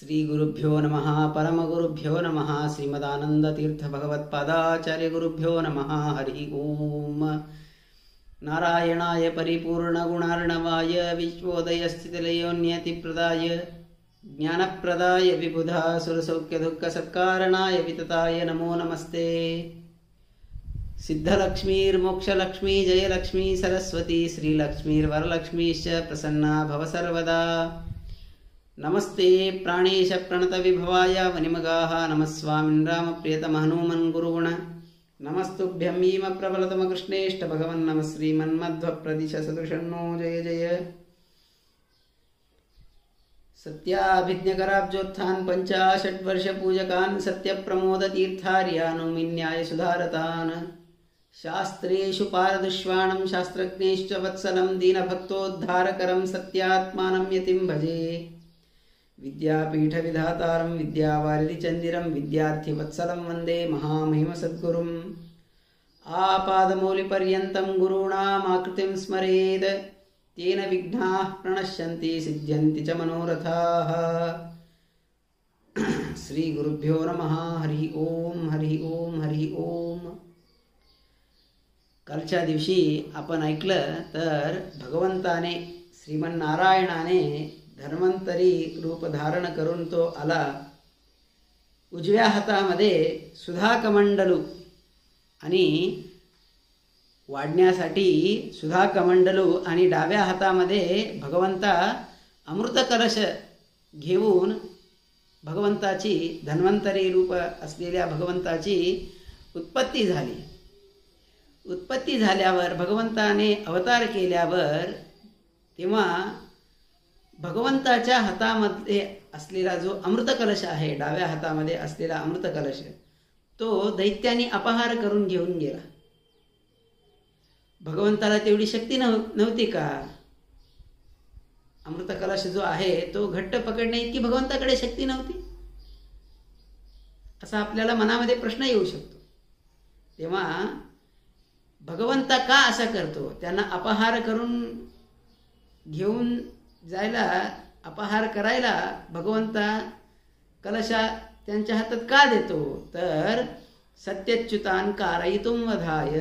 श्री गुरुभ्यो नमः परमगुरुभ्यो नमः श्रीमदानंदतीर्थ भगवत्पादाचार्य गुरुभ्यो नमः हरि ओम। नारायणाय परिपूर्णगुणार्णवाय विश्वोदयस्थितिलयोन्यतिप्रदाय ज्ञानप्रदाय विबुधा सुरसौख्यदुःखसत्कारणाय वितताय नमो नमस्ते। सिद्धलक्ष्मीर्मोक्षलक्ष्मी जयलक्ष्मी सरस्वती श्रीलक्ष्मीर्वरलक्ष्मीश्च प्रसन्ना भव सर्वदा। नमस्ते प्राणेश प्रणतविभवाय वनिमगाः नमस्वामिन् रामप्रियतमः हनुमन् गुरुगुण नमस्तुभ्यं भीम प्रबलतम कृष्णेष्ट भगवन् नमः श्रीमन्मध्वप्रदिश सदृशन्नो जय जय। सत्याभिज्ञकराब्जोत्थान् पञ्चाशद्वर्षपूजकान् सत्यप्रमोदतीर्थार्यानुमिन्याय सुधारतान् शास्त्रेषु पारदुष्वाणं शास्त्रज्ञैश्च वत्सलं दीनभक्तोद्धारकरं सत्यात्मानं यतिं भजे। विद्यापीठविधातारं विद्यावारिधिचन्दिरं विद्यार्थिवत्सलं वन्दे महामहिमसद्गुरुम्। आपादमौलिपर्यन्तं गुरूणामाकृतिं स्मरेत् तेन विघ्नाः प्रणश्यन्ति सिद्ध्यन्ति च मनोरथाः। श्रीगुरुभ्यो नमः हरि ओम हरि ओम हरि ओम। कालच्या दिवशी आपण ऐकलं तर भगवंताने श्रीमन्नारायणाने धर्मांतरी रूप धारण करून तो आला। उजव्या हातामध्ये सुधाकमंडलू आणि वाढण्यासाठी सुधाकमंडलू आणि डाव्या हातामध्ये भगवंता अमृत कलश घेऊन भगवंताची धन्वंतरी रूप असलेल्या भगवंताची उत्पत्ती झाली। उत्पत्ती झाल्यावर भगवंताने अवतार केल्यावर तेव्हा भगवंताच्या हातामध्ये असलेला जो अमृत कलश आहे, डाव्या हातामध्ये असलेला अमृत कलश, तो दैत्याने अपहार करून घेऊन गेला। भगवंताला तेवढी शक्ती नव्हती का? अमृत कलश जो आहे तो घट्ट पकडण्या इतकी भगवंताकडे शक्ती नव्हती? असा आपल्याला मनामध्ये प्रश्न येऊ शकतो। तेव्हा भगवंता का असा करतो? त्यांना अपहार करून घेऊन जायला, अपहार करायला भगवंता कलशा त्यांच्या हातात का देतो? तर सत्यच्युतान कारयितुम वधाय।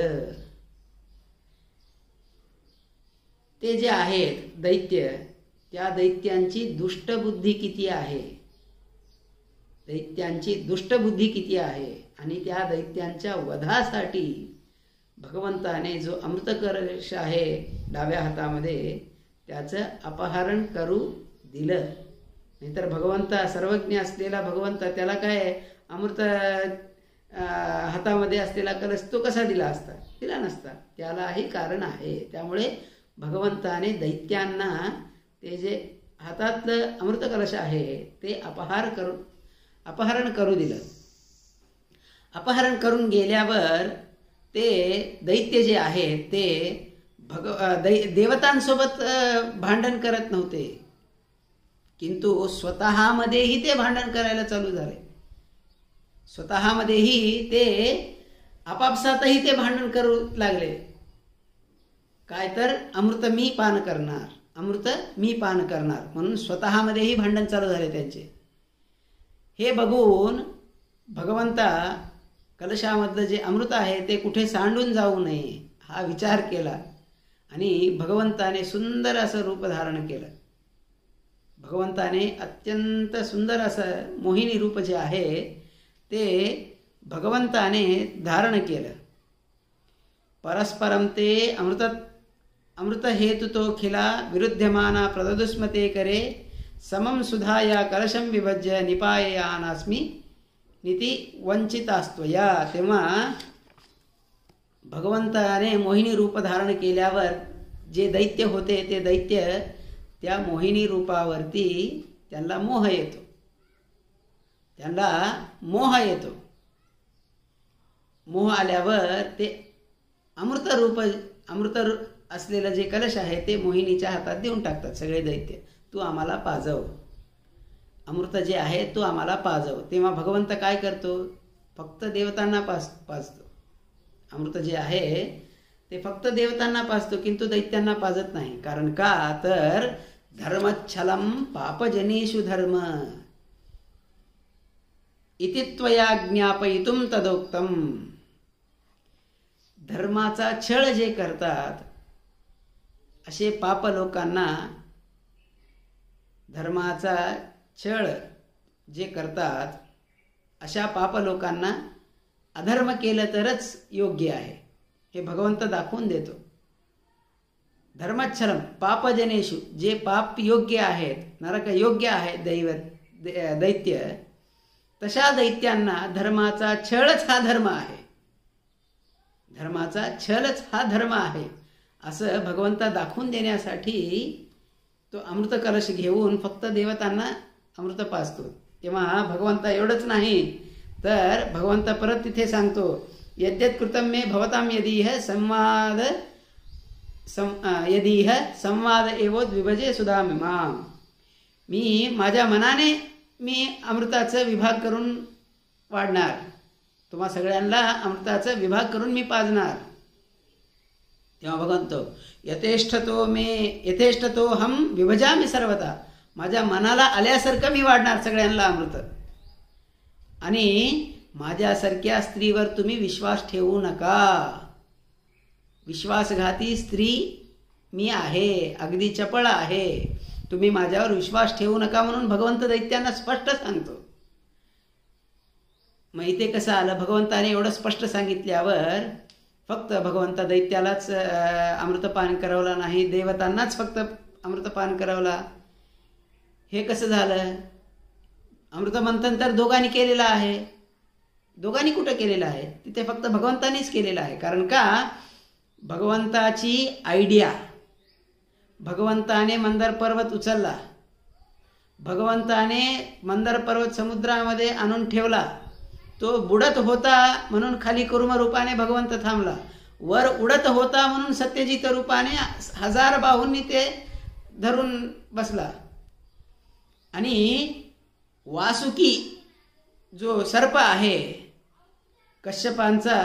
ते जे आहेत दैत्य, त्या दैत्यांची दुष्टबुद्धी किती आहे, दैत्यांची दुष्टबुद्धी किती आहे, आणि त्या दैत्यांच्या वधासाठी भगवंताने जो अमृत कलश आहे डाव्या हातामध्ये त्याचं अपहरण करू दिलं। नाहीतर भगवंता सर्वज्ञ असलेला भगवंता त्याला काय अमृत हातामध्ये असलेला कलश तो कसा दिला असता? दिला नसता। त्यालाही कारण आहे। त्यामुळे भगवंताने दैत्यांना ते जे हातातलं अमृत कलश आहे ते अपहरण करू दिलं। अपहरण करून गेल्यावर ते दैत्य जे आहेत ते देवतांसोबत भांडण करत नव्हते, किंतु स्वतःमध्येही ते भांडण करायला चालू झाले। स्वतःमध्येही ते आपापसातही ते भांडण करू लागले। काय तर अमृत मी पान करणार, अमृत मी पान करणार म्हणून स्वतःमध्येही भांडण चालू झाले त्यांचे। हे बघून भगवंता कलशामधलं जे अमृत आहे ते कुठे सांडून जाऊ नये हा विचार केला आणि भगवंताने सुंदर असं रूप धारण केलं। भगवंताने अत्यंत सुंदर असं मोहिनी रूप जे आहे ते भगवंताने धारण केलं। परस्परम ते अमृत हेतु तो खिला विरुध्यमाना प्रददुस्मते करे समम सुधाया कलशम विभज्य निपाययानास्मि निती वंचितास्त्वया। तेव्हा भगवंताने मोहिनी रूप धारण केल्यावर जे दैत्य होते ते दैत्य त्या मोहिनी रूपावरती त्यांना मोह येतो, त्यांना मोह येतो। मोह आल्यावर ते अमृत असलेलं जे कलश आहे ते मोहिनीच्या हातात देऊन टाकतात सगळे दैत्य। तू आम्हाला पाजव, अमृत जे आहे तू आम्हाला पाजव। तेव्हा भगवंत काय करतो? फक्त देवतांना पाजतो। अमृत जे आहे ते फक्त देवतांना पाजतो, किंतु दैत्यांना पाजत नाही। कारण का? तर धर्मच्छलम पापजनेषु धर्म, इति त्वया ज्ञापयितुम तदोक्तम. धर्माचा छळ जे करतात असे पाप लोकांना, धर्माचा छळ जे करतात अशा पाप लोकांना अधर्म केलं तरच योग्य आहे हे भगवंत दाखवून देतो. धर्मच्छलम पापजनेषु, जे पाप योग्य आहेत, नरक योग्य आहेत दैत्य, तशा दैत्यांना धर्माचा छळच हा धर्म आहे, धर्माचा छळच हा धर्म आहे असं भगवंता दाखवून देण्यासाठी तो अमृत कलश घेऊन फक्त देवतांना अमृत पाजतो. तेव्हा भगवंता एवढंच नाही तर भगवंता परत तिथे सांगतो, यद्यत् कृतं मे भवतां यदीह संवाद एवोद्विभजे सुधामिमां. मी माझ्या मनाने मी अमृताचा विभाग करून वाढणार, तुम्हा सगळ्यांना अमृताचा विभाग करून मी पाजणार. तेव्हा भगवंतो यथेष्टतो हम विभजामि सर्वथा, माझ्या मनाला आल्यासारखं मी वाढणार सगळ्यांना अमृत. आणि माझ्यासारख्या स्त्रीवर तुम्ही विश्वास ठेवू नका, विश्वासघाती स्त्री मी आहे, अगदी चपळ आहे, तुम्ही माझ्यावर विश्वास ठेवू नका म्हणून भगवंत दैत्यांना स्पष्ट सांगतो. मग इथे कसं आलं, भगवंताने एवढं स्पष्ट सांगितल्यावर फक्त भगवंत दैत्यालाच अमृतपान करवला नाही, देवतांनाच फक्त अमृतपान करवला. हे कसं झालं? अमृतमंथन तर दोघांनी केलेलं आहे. दोघांनी कुठं केलेलं आहे? तिथे फक्त भगवंतानीच केलेलं आहे. कारण का? भगवंताची आयडिया, भगवंताने मंदर पर्वत उचलला, भगवंताने मंदर पर्वत समुद्रामध्ये आणून ठेवला, तो बुडत होता म्हणून खाली कुर्म रूपाने भगवंत थांबला, वर उडत होता म्हणून सत्यजित रूपाने 1000 बाहूंनी ते धरून बसला. आणि वासुकी जो सर्प आहे, कश्यपांचा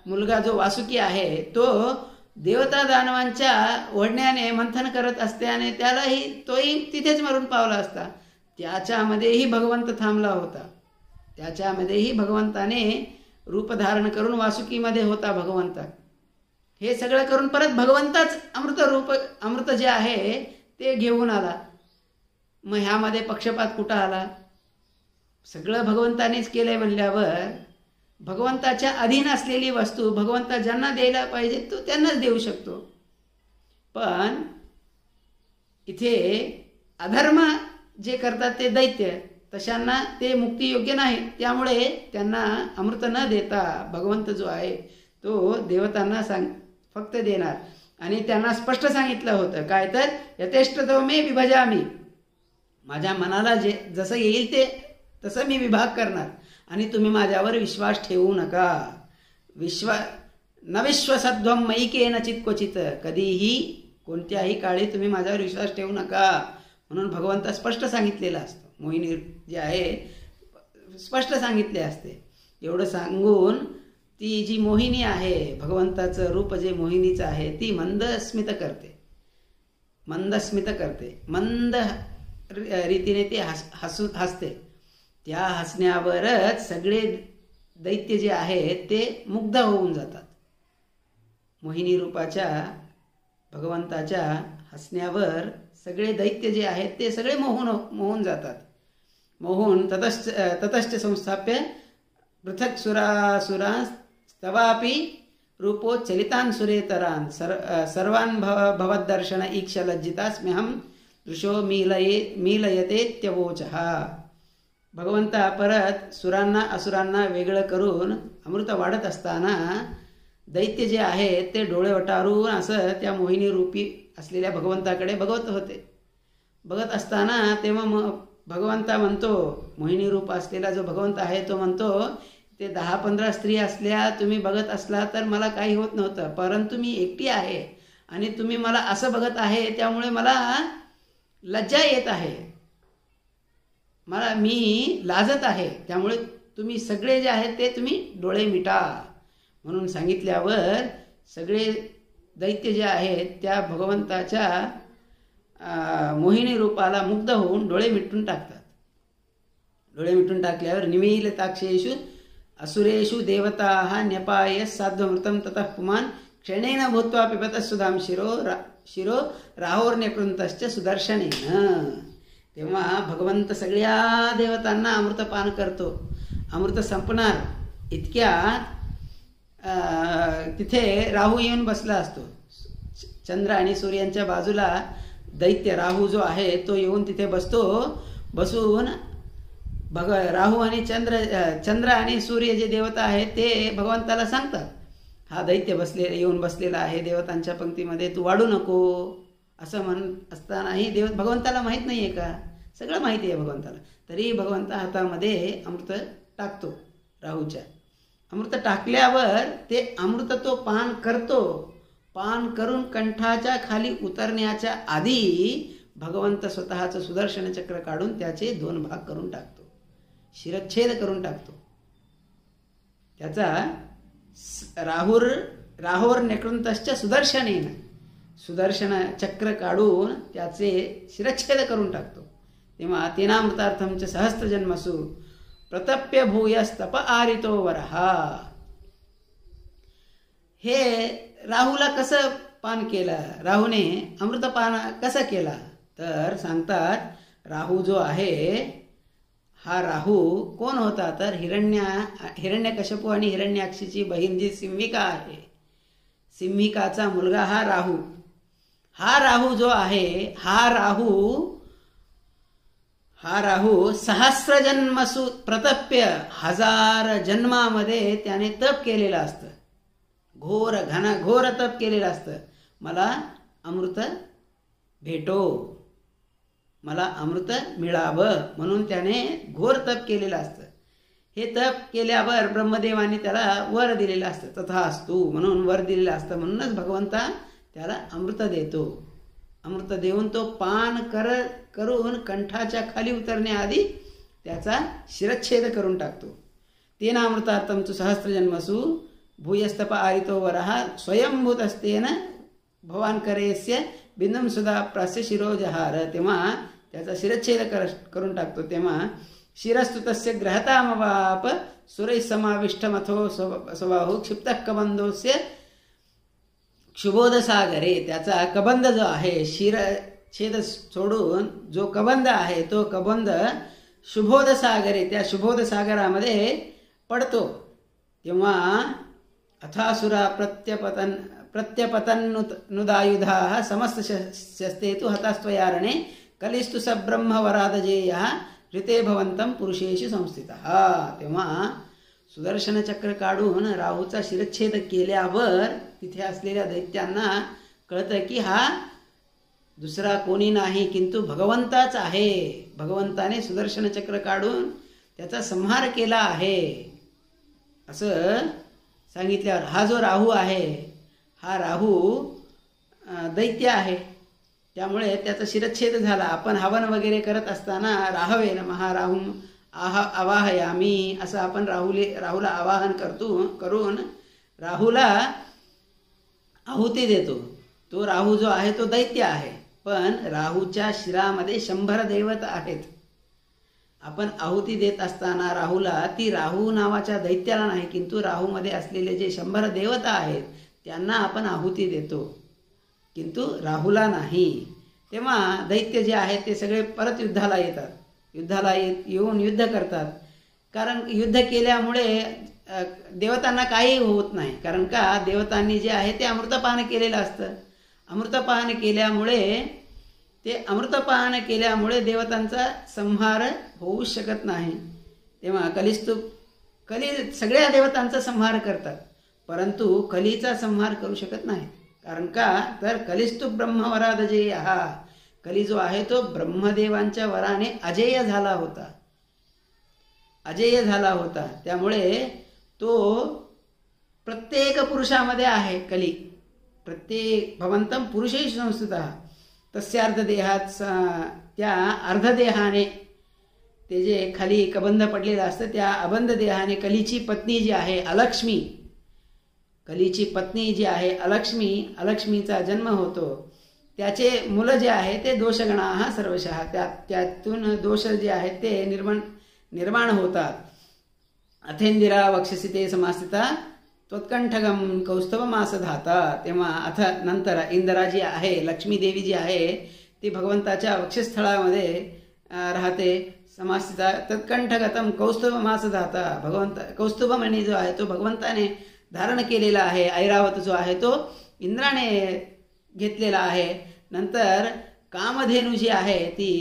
मुलगा जो वासुकी आहे, तो देवता दानवांच्या ओढण्याने मंथन करत असल्याने तोही तिथेच मरून पावला असता. त्याच्यामध्येही भगवंत थांबला होता, त्याच्यामध्येही भगवंताने रूप धारण करून वासुकीमध्ये होता भगवंत. हे सगळं करून परत भगवंताच अमृत जे आहे ते घेऊन आला. मग ह्यामध्ये पक्षपात कुठं आला? सगळं भगवंतानेच केलंय म्हणल्यावर भगवंताच्या अधीन असलेली वस्तू भगवंता ज्यांना द्यायला पाहिजे तो त्यांनाच देऊ शकतो. पण इथे अधर्म जे करतात ते दैत्य, तशांना ते मुक्तियोग्य नाही, त्यामुळे त्यांना अमृत न देता भगवंत जो आहे तो देवतांना फक्त देणार. आणि त्यांना स्पष्ट सांगितलं होतं काय तर, यथेष्टतो मे विभजामि, माझ्या मनाला जसं येईल ते तसं मी विभाग करणार आणि तुम्ही माझ्यावर विश्वास ठेवू नका. न विश्वसध्वम मैकेन चित क्वचित, कधीही कोणत्याही काळी तुम्ही माझ्यावर विश्वास ठेवू नका म्हणून भगवंत स्पष्ट सांगितलेलं असतं. मोहिनी जे आहे स्पष्ट सांगितले असते. एवढं सांगून ती जी मोहिनी आहे, भगवंताचं रूप जे मोहिनीचं आहे, ती मंदस्मित करते, मंद रीतीने ते हसते. त्या हसण्यावरच सगळे दैत्य जे आहेत ते मुग्ध होऊन जातात. मोहिनी रूपाच्या भगवंताच्या हसण्यावर सगळे दैत्य जे आहेत ते सगळे मोहून जातात. मोहून ततश्च संस्थाप्य पृथक सुरासुरान् तवापि रूपो चलितान् सुरेतरान् सर्वान् भवद्दर्शन ईक्ष लज्जितास्म्यहं दृशो मीलयतेत्यवोचः. भगवंता परत सुरांना असुरांना वेगळं करून अमृत वाढत असताना दैत्य जे आहेत ते डोळे वटारून असं त्या मोहिनी रूपी असलेल्या भगवंताकडे बघत होते. बघत असताना तेव्हा भगवंता म्हणतो, मोहिनी रूप असलेला जो भगवंत आहे तो म्हणतो, ते 10-15 स्त्री असल्या तुम्ही बघत असला तर मला काही होत नव्हतं, परंतु मी एकटी आहे आणि तुम्ही मला असं बघत आहे त्यामुळे मला लज्जा येत आहे, मी लाजत आहे, त्यामुळे तुम्ही सगळे जे आहेत ते तुम्ही डोळे मिटा म्हणून सांगितल्यावर सगळे दैत्य जे आहेत त्या भगवंताच्या मोहिनी रूपाला मुग्ध होऊन डोळे मिटून टाकतात. डोळे मिटून टाकल्यावर निमीलिताक्षेषु असुरेषु देवताः न्यपाय साध्वमृतं ततः पुमान् क्षणेन भूत्वा पिबत सुधाम शिरो राहोर्न्यकृंतश्च सुदर्शनेन. तेव्हा भगवंत सगळ्या देवतांना अमृतपान करतो. अमृत संपणार इतक्यात तिथे राहू येऊन बसला असतो. चंद्र आणि सूर्यांच्या बाजूला दैत्य राहू जो आहे तो येऊन तिथे बसतो. बसून राहू आणि चंद्र आणि सूर्य जे देवता आहेत ते भगवंताला सांगतात, हा दैत्य येऊन बसलेला आहे देवतांच्या पंक्तीमध्ये, तू वाढू नको असं म्हणत असतानाही भगवंताला माहीत नाही आहे का? सगळं माहिती आहे भगवंताला. तरी भगवंता हातामध्ये अमृत टाकतो राहूच्या. अमृत टाकल्यावर ते अमृत तो पान करतो. पान करून कंठाच्या खाली उतरण्याच्या आधी भगवंत स्वतःचं सुदर्शन चक्र काढून त्याचे 2 भाग करून टाकतो, शिरच्छेद करून टाकतो. त्याचा राहोर निकृंतश्च सुदर्शनेन, सुदर्शन चक्र काढून त्याचे शिरच्छेद करून टाकतो. तेव्हा तेनामृतार्थं च सहस्त्रजन्मसु प्रतप्य भूयस्तप आरितो वरहा. हे राहूला कसं पान केलं, राहूने अमृतपान कसं केला तर सांगतात, राहू जो आहे हा राहू कोण होता तर हिरण्यकश्यपू आणि हिरण्याक्षीची बहीण जी सिंहिका आहे, सिंहिकाचा मुलगा हा राहू. हा राहू जो आहे हा राहू सहस्रजन्मसु प्रतप्य 1000 जन्मामध्ये त्याने तप केलेलं असतं, घोर तप केलेलं असतं. मला अमृत भेटो, मला अमृत मिळावं म्हणून त्याने घोर तप केलेलं असतं. हे तप केल्यावर ब्रह्मदेवाने त्याला वर दिलेलं असतं, तथास्तु म्हणून वर दिलेलं असतं. म्हणूनच भगवंता त्याला अमृत देतो. अमृत देऊन तो पान करून कंठाच्या खाली उतरण्याआधी त्याचा शिरच्छेद करून टाकतो. तेनामृतार्थं तु सहस्त्रजन्मसु भूयस्तप आरितो वरः स्वयंभूतस्तेन भवान करेस्य बिंदुम सुधा प्रास्य शिरोजहार. तेव्हा त्याचा शिरच्छेद करून टाकतो. तेव्हा शिरस्तु तस्य ग्रहतामवाप सुरैः समाविष्टमथो स्वबाहु क्षिप्तः कबंधोस्य क्षुबोधसागरे. त्याचा कबंध जो आहे, शिरच्छेद सोडून जो कबंध आहे तो कबंध शुभोधसागरे, त्या शुभोधसागरामध्ये पडतो. तेव्हा अथासुरा प्रत्यपतन्नुदायुधाः समस्त शस्तेतु हतास्त्वयारणे कलिस्तु सब्रह्मवरादजेयः ऋते भवन्तं पुरुषेषु संस्थितः. तेव्हा सुदर्शन चक्र काढून राहूचा शिरच्छेद केल्यावर तिथे असलेल्या दैत्यांना कळतं की हा दुसरा कोणी नाही किंतु भगवंताच आहे. भगवंताने सुदर्शन चक्र काढून त्याचा संहार केला आहे असं सांगितल्यावर हा जो राहू आहे हा राहू दैत्य आहे, त्यामुळे त्याचा शिरच्छेद झाला. आपण हवन वगैरे करत असताना राहवे नमः राहूम आवाहयामी असं आपण राहूला आवाहन करून राहूला आहुती देतो. तो राहू जो आहे तो दैत्य आहे, पण राहूच्या शिरामध्ये 100 दैवत आहेत. आपण आहुती देत असताना राहूला, ती राहू नावाच्या दैत्याला नाही किंतु राहूमध्ये असलेले जे 100 देवता आहेत त्यांना आपण आहुती देतो, किंतु राहूला नाही. तेव्हा दैत्य जे आहेत ते सगळे परत युद्धाला येतात. युद्धाला येऊन युद्ध करतात. कारण युद्ध केल्यामुळे देवतांना काही होत नाही. कारण का देवतांनी जे आहे ते अमृतपान केलेलं असतं. अमृतपान केल्यामुळे देवतांचा संहार होऊ शकत नाही. तेव्हा कली सगळ्या देवतांचा संहार करतात, परंतु कलीचा संहार करू शकत नाही. कारण का तर कलिस्तु ब्रह्मवरादजेयः, कली जो आहे तो ब्रह्मदेवांच्या वराने अजेय झाला होता. त्यामुळे तो प्रत्येक पुरुषामध्ये आहे. कली प्रत्येक भवंतं पुरुषेषु संस्थितः तस्यार्धदेहात, त्या अर्धदेहाने ते जे खाली कबंध पडलेलं असतं त्या अबंध देहाने कलीची पत्नी जी आहे अलक्ष्मी, कलीची पत्नी जी आहे अलक्ष्मीचा जन्म होतो. त्याचे मुलं जे आहे ते दोषगणाः सर्वशः, त्यातून दोष जे आहेत ते निर्माण होतात. अथेंदिरा वक्षसि ते समास्थिता त्वत्कंठगम कौस्तवमास धाता. तेव्हा अथ नंतर इंदिरा जी आहे, लक्ष्मी देवी जी आहे, ती भगवंताच्या वक्षस्थळामध्ये राहते. समास्थिता तत्कंठगतम कौस्तुभमास धाता. भगवंत कौस्तुभमणी जो आहे तो भगवंताने धारण केलेला आहे. ऐरावत जो आहे तो इंद्राने घेतलेला आहे. नंतर कामधेनू जी आहे ती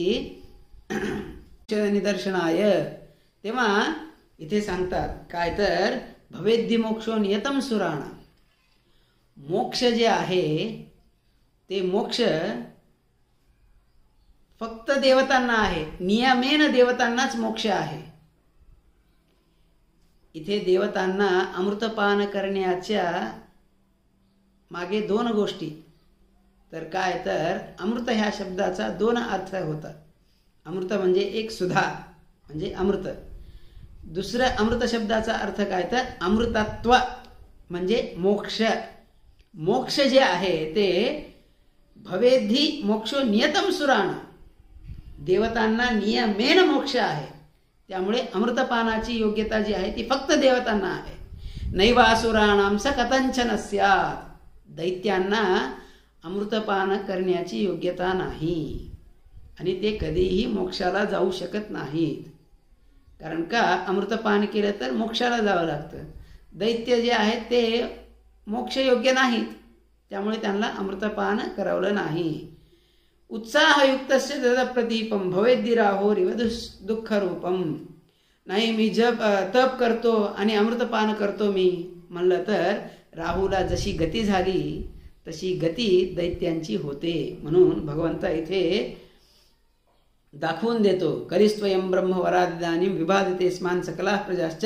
निदर्शनाय. तेव्हा इथे सांगतात काय तर भवेद्धी मोक्षो नियतम सुराणा. मोक्ष जे आहे ते मोक्ष फक्त देवतांना आहे. नियमेन देवतांनाच मोक्ष आहे. इथे देवतांना अमृतपान करण्याच्या मागे दोन गोष्टी. तर काय तर अमृत ह्या शब्दाचा दोन अर्थ होतात. अमृत म्हणजे एक सुधा म्हणजे अमृत. दुसरं अमृत शब्दाचा अर्थ काय तर अमृतत्व म्हणजे मोक्ष. मोक्ष जे आहे ते भवेद्धी मोक्षो नियतम सुराणा. देवतांना नियमेन मोक्ष आहे. त्यामुळे अमृतपानाची योग्यता जी आहे ती फक्त देवतांना आहे. नैवासुराणां स कथंचन स्यात्. दैत्यांना अमृतपान करण्याची योग्यता नाही आणि ते कधीही मोक्षाला जाऊ शकत नाहीत. कारण का अमृतपान केलं तर मोक्षाला जावं लागतं. दैत्य जे आहेत ते मोक्षयोग्य नाहीत, त्यामुळे त्यांना अमृतपान करावलं नाही. उत्साहयुक्तस्य तदप्रदीपम भवेद्दिराहोरिव दुःखरूपम. नाही मी तप करतो आणि अमृतपान करतो मी म्हणलं तर राहूला जशी गती झाली तशी गती दैत्यांची होते. म्हणून भगवंत इथे दाखवून देतो. कलिस्त्वयं ब्रह्मवरादिदानीं विबाधिते स्मान सकलाः प्रजाश्च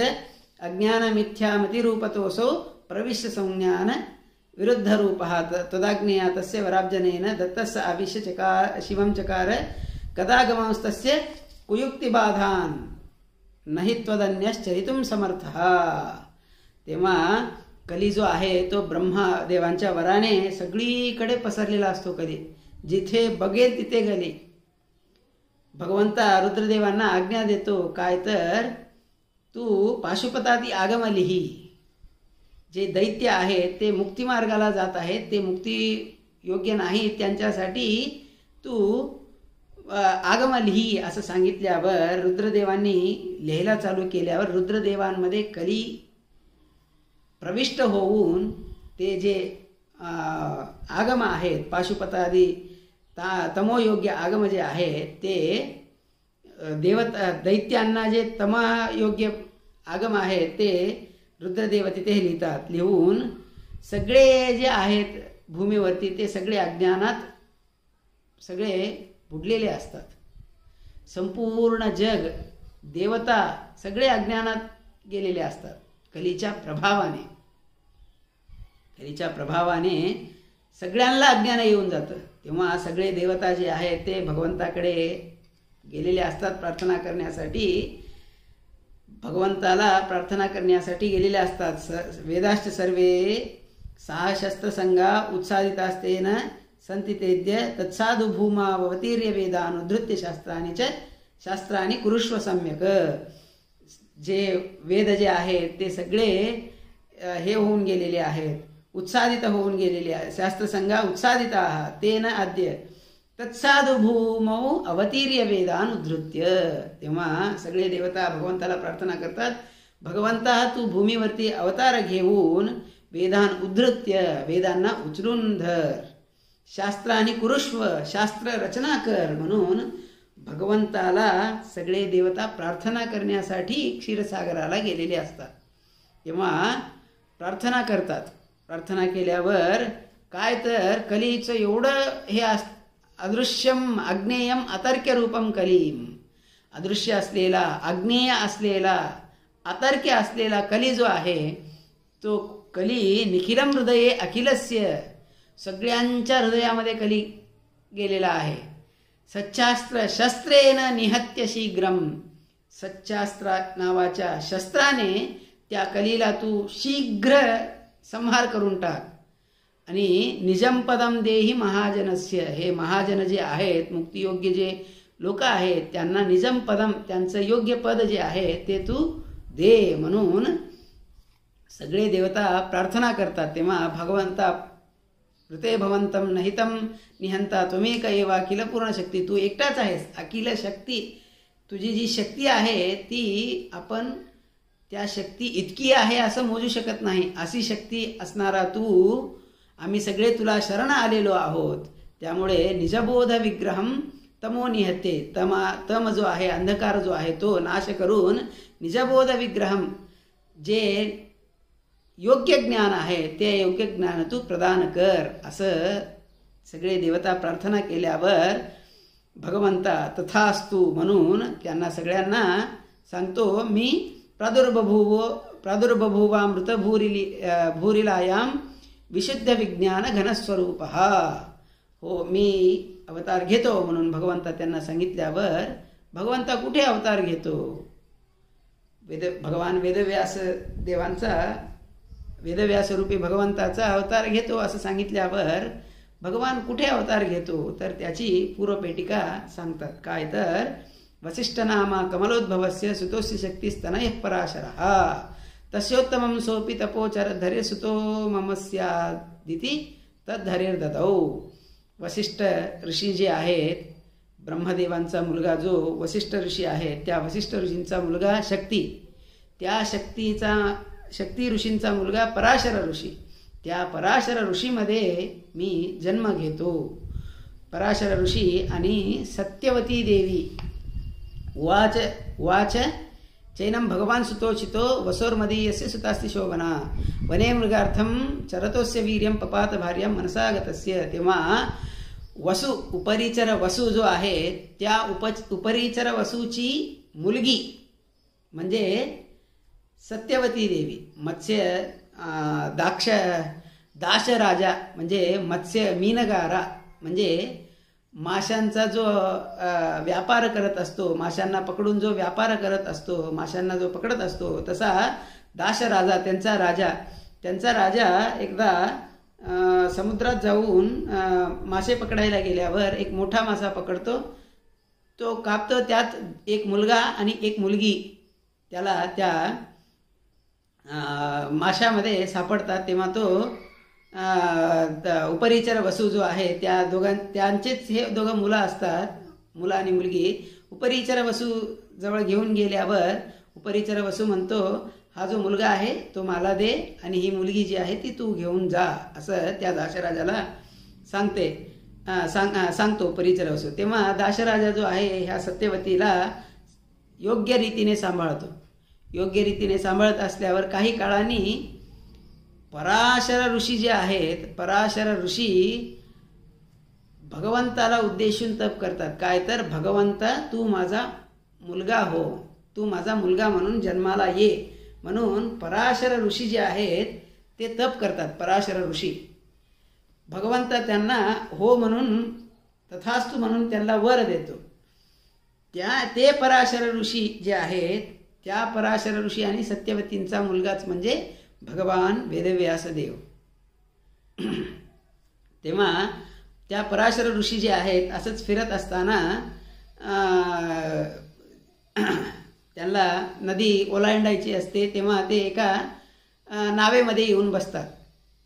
अज्ञानमिथ्यामतिरूपतोऽसौ प्रविश्य संज्ञान विरुद्धरूपः तदाग्नेया तस्य वराब्जनेन दत्तस्य आविश्य चकार शिवं चकार कदागमांस्तस्य कुयुक्तिबाधान् नहि त्वदन्यश्चरितुं समर्थः. तेव्हा कली जो आहे तो ब्रह्मदेवांच्या वराने सगळीकडे पसरलेला असतो. कधी जिथे बघेल तिथे गली. भगवंता रुद्रदेवांना आज्ञा देतो काय तर तू पाशुपतादी आगम लिही. जे दैत्य आहेत ते मुक्तिमार्गाला जात आहेत, ते मुक्ती योग्य नाही, त्यांच्यासाठी तू आगम लिही असं सांगितल्यावर रुद्रदेवांनी लिहायला चालू केल्यावर रुद्रदेवांमध्ये कली प्रविष्ट होऊन ते जे आगम आहेत पाशुपतादी तमोयोग्य आगम जे आहेत ते दैत्यांना जे तमयोग्य आगम आहेत ते रुद्रदेव तिथे लिहितात. लिहून सगळे जे आहेत भूमीवरती ते सगळे अज्ञानात सगळे बुडलेले असतात. संपूर्ण जग देवता सगळे अज्ञानात गेलेले असतात कलीच्या प्रभावाने सगळ्यांना अज्ञान येऊन जातं. तेव्हा सगळे देवता जे आहेत ते भगवंताकडे गेलेले असतात प्रार्थना करण्यासाठी. भगवंताला प्रार्थना करण्यासाठी गेलेले असतात. वेदाश्च सर्वे सहाशस्त्रसंगा उत्सादितास्तेन संतितेद्य तत्साधु भूमा अवतीर्य वेदान उद्धृत्य शास्त्रानि कुरुष्व सम्यक. जे वेद जे आहेत ते सगळे हे होऊन गेलेले आहेत, उत्सादित होऊन गेलेले आहेत. शास्त्रसंगा उत्सादिता तेन अद्य तत्साधु भूमौ अवतीर्य वेदान उद्धृत्य. तेव्हा सगळे देवता भगवंताला प्रार्थना करतात, भगवंता तू भूमीवरती अवतार घेऊन वेदान उद्धृत्य वेदांना उचलून धर, शास्त्रानि कुरुष्व शास्त्र रचना कर. म्हणून भगवंताला सगळे देवता प्रार्थना करण्यासाठी क्षीरसागराला गेलेले असतात. तेव्हा प्रार्थना करतात. प्रार्थना केल्यावर काय तर कलीचं एवढं हे अदृश्यम अज्ञेयम अतर्क्य रूपम कलीम. अदृश्य असलेला, अज्ञेय असलेला, अतर्क्य असलेला कली जो आहे तो कली निखिलम हृदये अखिलस्य. सगळ्यांच्या हृदयामध्ये कली गेलेला आहे. सच्चास्त्र शस्त्रेन निहत्य शीघ्रम. सच्चास्त्र नावाच्या शस्त्राने त्या कलीला तू शीघ्र संहार करून टाक. आणि निजम पदम देही महाजनस्य. हे महाजन जे आहेत मुक्तियोग्य जे लोक आहेत त्यांना निजम पदम, त्यांचं योग्य पद जे आहे ते तू दे म्हणून सगळे देवता प्रार्थना करतात. तेव्हा भगवंता ऋते भवंतम नहितम निहंता त्वमेक एव अखिल पूर्ण शक्ती, तू एकटाच आहेस अखिल शक्ती. तुझी जी शक्ती आहे ती आपण त्या शक्ती इतकी आहे असं मोजू शकत नाही. अशी शक्ती असणारा तू, आम्ही सगळे तुला शरण आलेलो आहोत. त्यामुळे निजबोध विग्रहम तमो निहते, तम जो आहे अंधकार जो आहे तो नाश करून निजबोध विग्रहम जे योग्य ज्ञान आहे ते योग्य ज्ञान तू प्रदान कर. असं सगळे देवता प्रार्थना केल्यावर भगवंता तथास्तु म्हणून त्यांना सगळ्यांना सांगतो, मी प्रादुर्बभूवामृत भूरिलायाम विशुद्ध विज्ञान घनस्वरूप. हो मी अवतार घेतो म्हणून भगवंता त्यांना सांगितल्यावर भगवंता कुठे अवतार घेतो? भगवान वेदव्यास रूपी भगवंताचा अवतार घेतो असं सांगितल्यावर भगवान कुठे अवतार घेतो तर त्याची पूर्वपेटिका सांगतात. काय तर वसिष्ठ नामा कमलोद्भवस्य सुतोस्य शक्तिस्तनयः पराशरः तस्योत्तमं सोपि तपोचर धैर्य सुतो मम स्यादिति तद्धैर्यददौ. वसिष्ठ ऋषी जे आहेत, ब्रह्मदेवांचा मुलगा जो वसिष्ठ ऋषी आहे, त्या वसिष्ठ ऋषींचा मुलगा शक्ती, त्या शक्ती ऋषींचा मुलगा पराशर ऋषी, त्या पराशर ऋषीमध्ये मी जन्म घेतो. पराशर ऋषी आणि सत्यवती देवी उवाच चैनं भगवान सुतोचितो वसोर्मदीयस्य सुतास्ति शोभना वने मृगार्थम चरतोस्य वीर्यं पपात भार्यं मनसा गतस्य. तेव्हा उपरिचर वसू जो आहे त्या उपरिचर वसूची मुलगी म्हणजे सत्यवती देवी, दाशराजा म्हणजे मत्स्य मीनगारा म्हणजे माशांचा जो व्यापार करत असतो, माशांना पकडून जो व्यापार करत असतो, माशांना जो पकडत असतो, तसा दाशराजा त्यांचा राजा एकदा समुद्रात जाऊन मासे पकडायला गेल्यावर एक मोठा मासा पकडतो, तो कापतो, त्यात एक मुलगा आणि एक मुलगी त्याला त्या माशामध्ये सापडतात. तेव्हा तो उपरिचर वसू जो आहे त्यांचेच हे दोघं मुलं असतात, मुलं आणि मुलगी. उपरिचर वसू जवळ घेऊन गेल्यावर उपरिचर वसू म्हणतो, हा जो मुलगा आहे तो मला दे आणि ही मुलगी जी आहे ती तू घेऊन जा, असं त्या दाशराजाला सांगतो उपरिचर वसू. तेव्हा दाशराजा जो आहे ह्या सत्यवतीला योग्य रीतीने सांभाळतो. योग्य रीतीने सांभाळत असल्यावर काही काळाने पराशर ऋषी जे आहेत, पराशर ऋषी भगवंताला उद्देशून तप करतात. काय तर भगवंता तू माझा मुलगा हो, तू माझा मुलगा म्हणून जन्माला ये म्हणून पराशर ऋषी जे आहेत ते तप करतात. पराशर ऋषी भगवंता त्यांना हो म्हणून तथास्तु म्हणून त्यांना वर देतो. ते पराशर ऋषी जे आहेत त्या पराशर ऋषी आणि सत्यवतींचा मुलगाच म्हणजे भगवान वेदव्यासदेव. तेव्हा त्या पराशर ऋषी जे आहेत असंच फिरत असताना त्यांना नदी ओलांडायची असते. तेव्हा ते एका नावेमध्ये येऊन बसतात.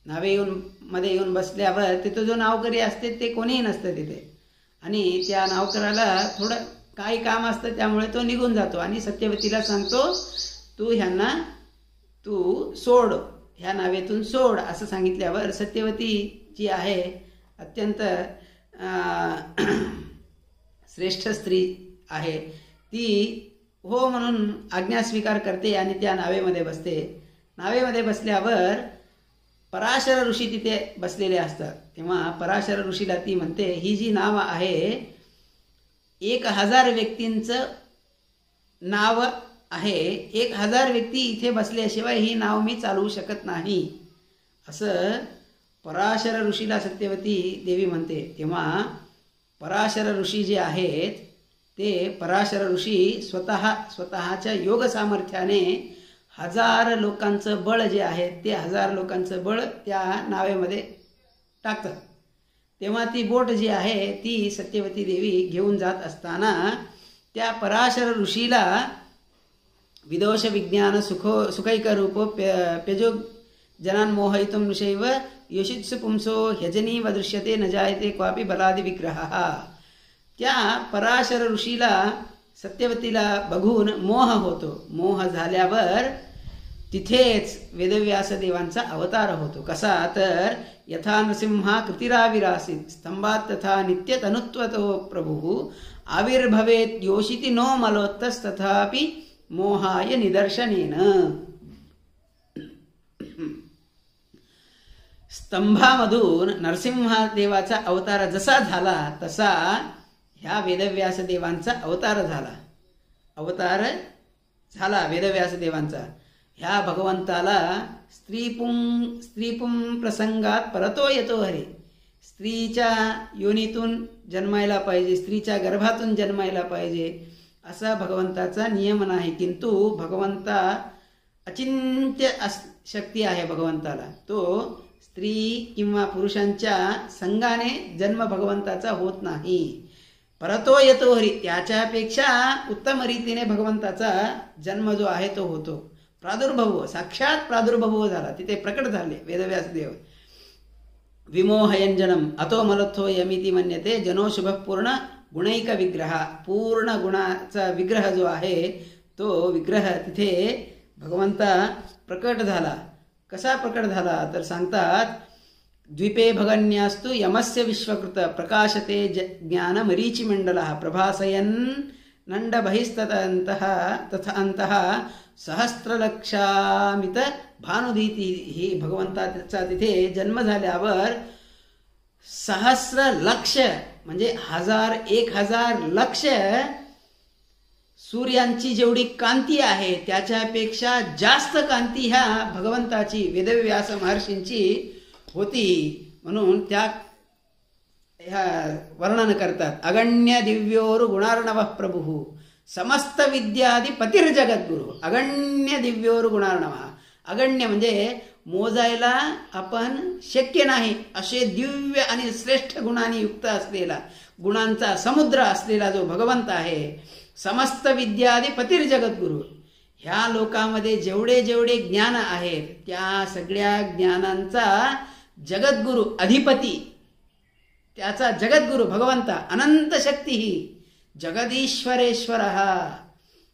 मध्ये येऊन बसल्यावर तिथं जो नावकरी असते ते कोणीही नसतं तिथे, आणि त्या नावकराला थोडं काही काम असतं त्यामुळे तो निघून जातो आणि सत्यवतीला सांगतो, तू सोड, ह्या नावेतून सोड असं सांगितल्यावर सत्यवती जी आहे अत्यंत श्रेष्ठ स्त्री आहे, ती हो म्हणून आज्ञा स्वीकार करते आणि त्या नावेमध्ये बसते. नावेमध्ये बसल्यावर पराशर ऋषी तिथे बसलेले असतात. तेव्हा पराशर ऋषीला ती म्हणते, ही जी नाव आहे 1000 व्यक्तींचं नाव आहे, 1000 व्यक्ती इथे बसल्याशिवाय ही नाव मी चालवू शकत नाही असं पराशर ऋषीला सत्यवती देवी म्हणते. तेव्हा पराशर ऋषी जे आहेत ते पराशर ऋषी स्वतःच्या योग सामर्थ्याने 1000 लोकांचं बळ जे आहे ते 1000 लोकांचं बळ त्या नावेमध्ये टाकतात. तेव्हा ती बोट जी आहे ती सत्यवती देवी घेऊन जात असताना त्या पराशर ऋषीला विदोष विज्ञान सुखैक रूपो प्यजो जनान् मोहयितुं ऋषैव योषित्सु पुंसो ह्यजनीव दृश्यते न जायते क्वापि बलादि विग्रहः. त्या पराशर ऋषीला सत्यवतीला बघून मोह होतो. मोह झाल्यावर तिथेच वेदव्यास देवांचा अवतार होतो. कसा तर यथा नृसिंहा कृतिराविरासीत स्तंभात तथा नित्यतनुत्वतो प्रभुः आविर्भवेत् योषिति नो मलोत्तस्तथापि मोहाय निदर्शनेन. स्तंभामधून नरसिंहदेवाचा अवतार जसा झाला तसा ह्या वेदव्यास देवांचा अवतार झाला वेदव्यास देवांचा. ह्या भगवंताला स्त्रीपुं प्रसंगात परतो येतो हरी. स्त्रीच्या योनीतून जन्मायला पाहिजे, स्त्रीच्या गर्भातून जन्मायला पाहिजे असा भगवंताचा नियम नाही. किंतु भगवंता अचिंत्य शक्ती आहे भगवंताला. तो स्त्री किंवा पुरुषांच्या संगाने जन्म भगवंताचा होत नाही. परतो येतो हरी, त्याच्यापेक्षा उत्तम रीतीने भगवंताचा जन्म जो आहे तो होतो. प्रादुर्भव, साक्षात प्रादुर्भव झाला, तिथे प्रकट झाले वेदव्यास देव. विमोहयंजनम अतो मलथो यमिति मन्यते जनो शुभ पूर्ण गुणैक विग्रह. पूर्ण गुणाचा विग्रह जो आहे तो विग्रह तिथे भगवंता प्रकट झाला. कसा प्रकट झाला तर सांगतात, द्वीपे भगन्यास्तु यमस्य विश्वकृत प्रकाशते ज्ञान मरीचि मंडलः प्रभासयन् नंड बहिस्ततः तथा अंतः सहस्त्रलक्षामित भानुदीती. ही भगवंताचा तिथे जन्म झाल्यावर सहस्र लक्ष म्हणजे 1000 लक्ष सूर्यांची जेवढी कांती आहे त्याच्यापेक्षा जास्त कांती ह्या भगवंताची वेदव्यास महर्षींची होती. म्हणून त्या ह्या वर्णन करतात. अगण्य दिव्योरु गुणार्णव प्रभु समस्त विद्यादि पतिर्जगद्गुरु. अगण्य दिव्योरु गुणार्णव. अगण्य म्हणजे मोजायला आपण शक्य नाही असे दिव्य आणि श्रेष्ठ गुणांनी युक्त असलेला, गुणांचा समुद्र असलेला जो भगवंत आहे. समस्त विद्यादि पतिर्जगद्गुरु. ह्या लोकांमध्ये जेवढे जेवढे ज्ञान आहेत त्या सगळ्या ज्ञानांचा जगद्गुरु अधिपती, त्याचा जगद्गुरु भगवंता. अनंत शक्ती ही जगदीश्वरेश्वर.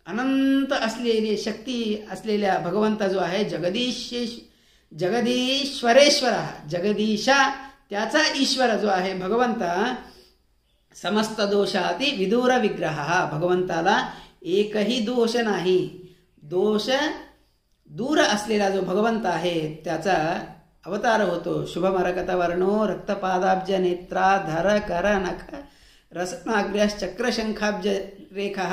अनंत असलेली शक्ती असलेल्या भगवंता जो आहे जगदीश्वरेश्वर, जगदीशा त्याचा ईश्वर जो आहे भगवंता. समस्त दोषाती विदूर विग्रह. भगवंताला एकही दोष नाही. दोष दूर असलेला जो भगवंत आहे त्याचा अवतार होतो. शुभमरकतवर्णो रक्तपादाब्ज नेत्राधर कर नख रसनाग्र्यश्चक्रशंखाब्ज रेखः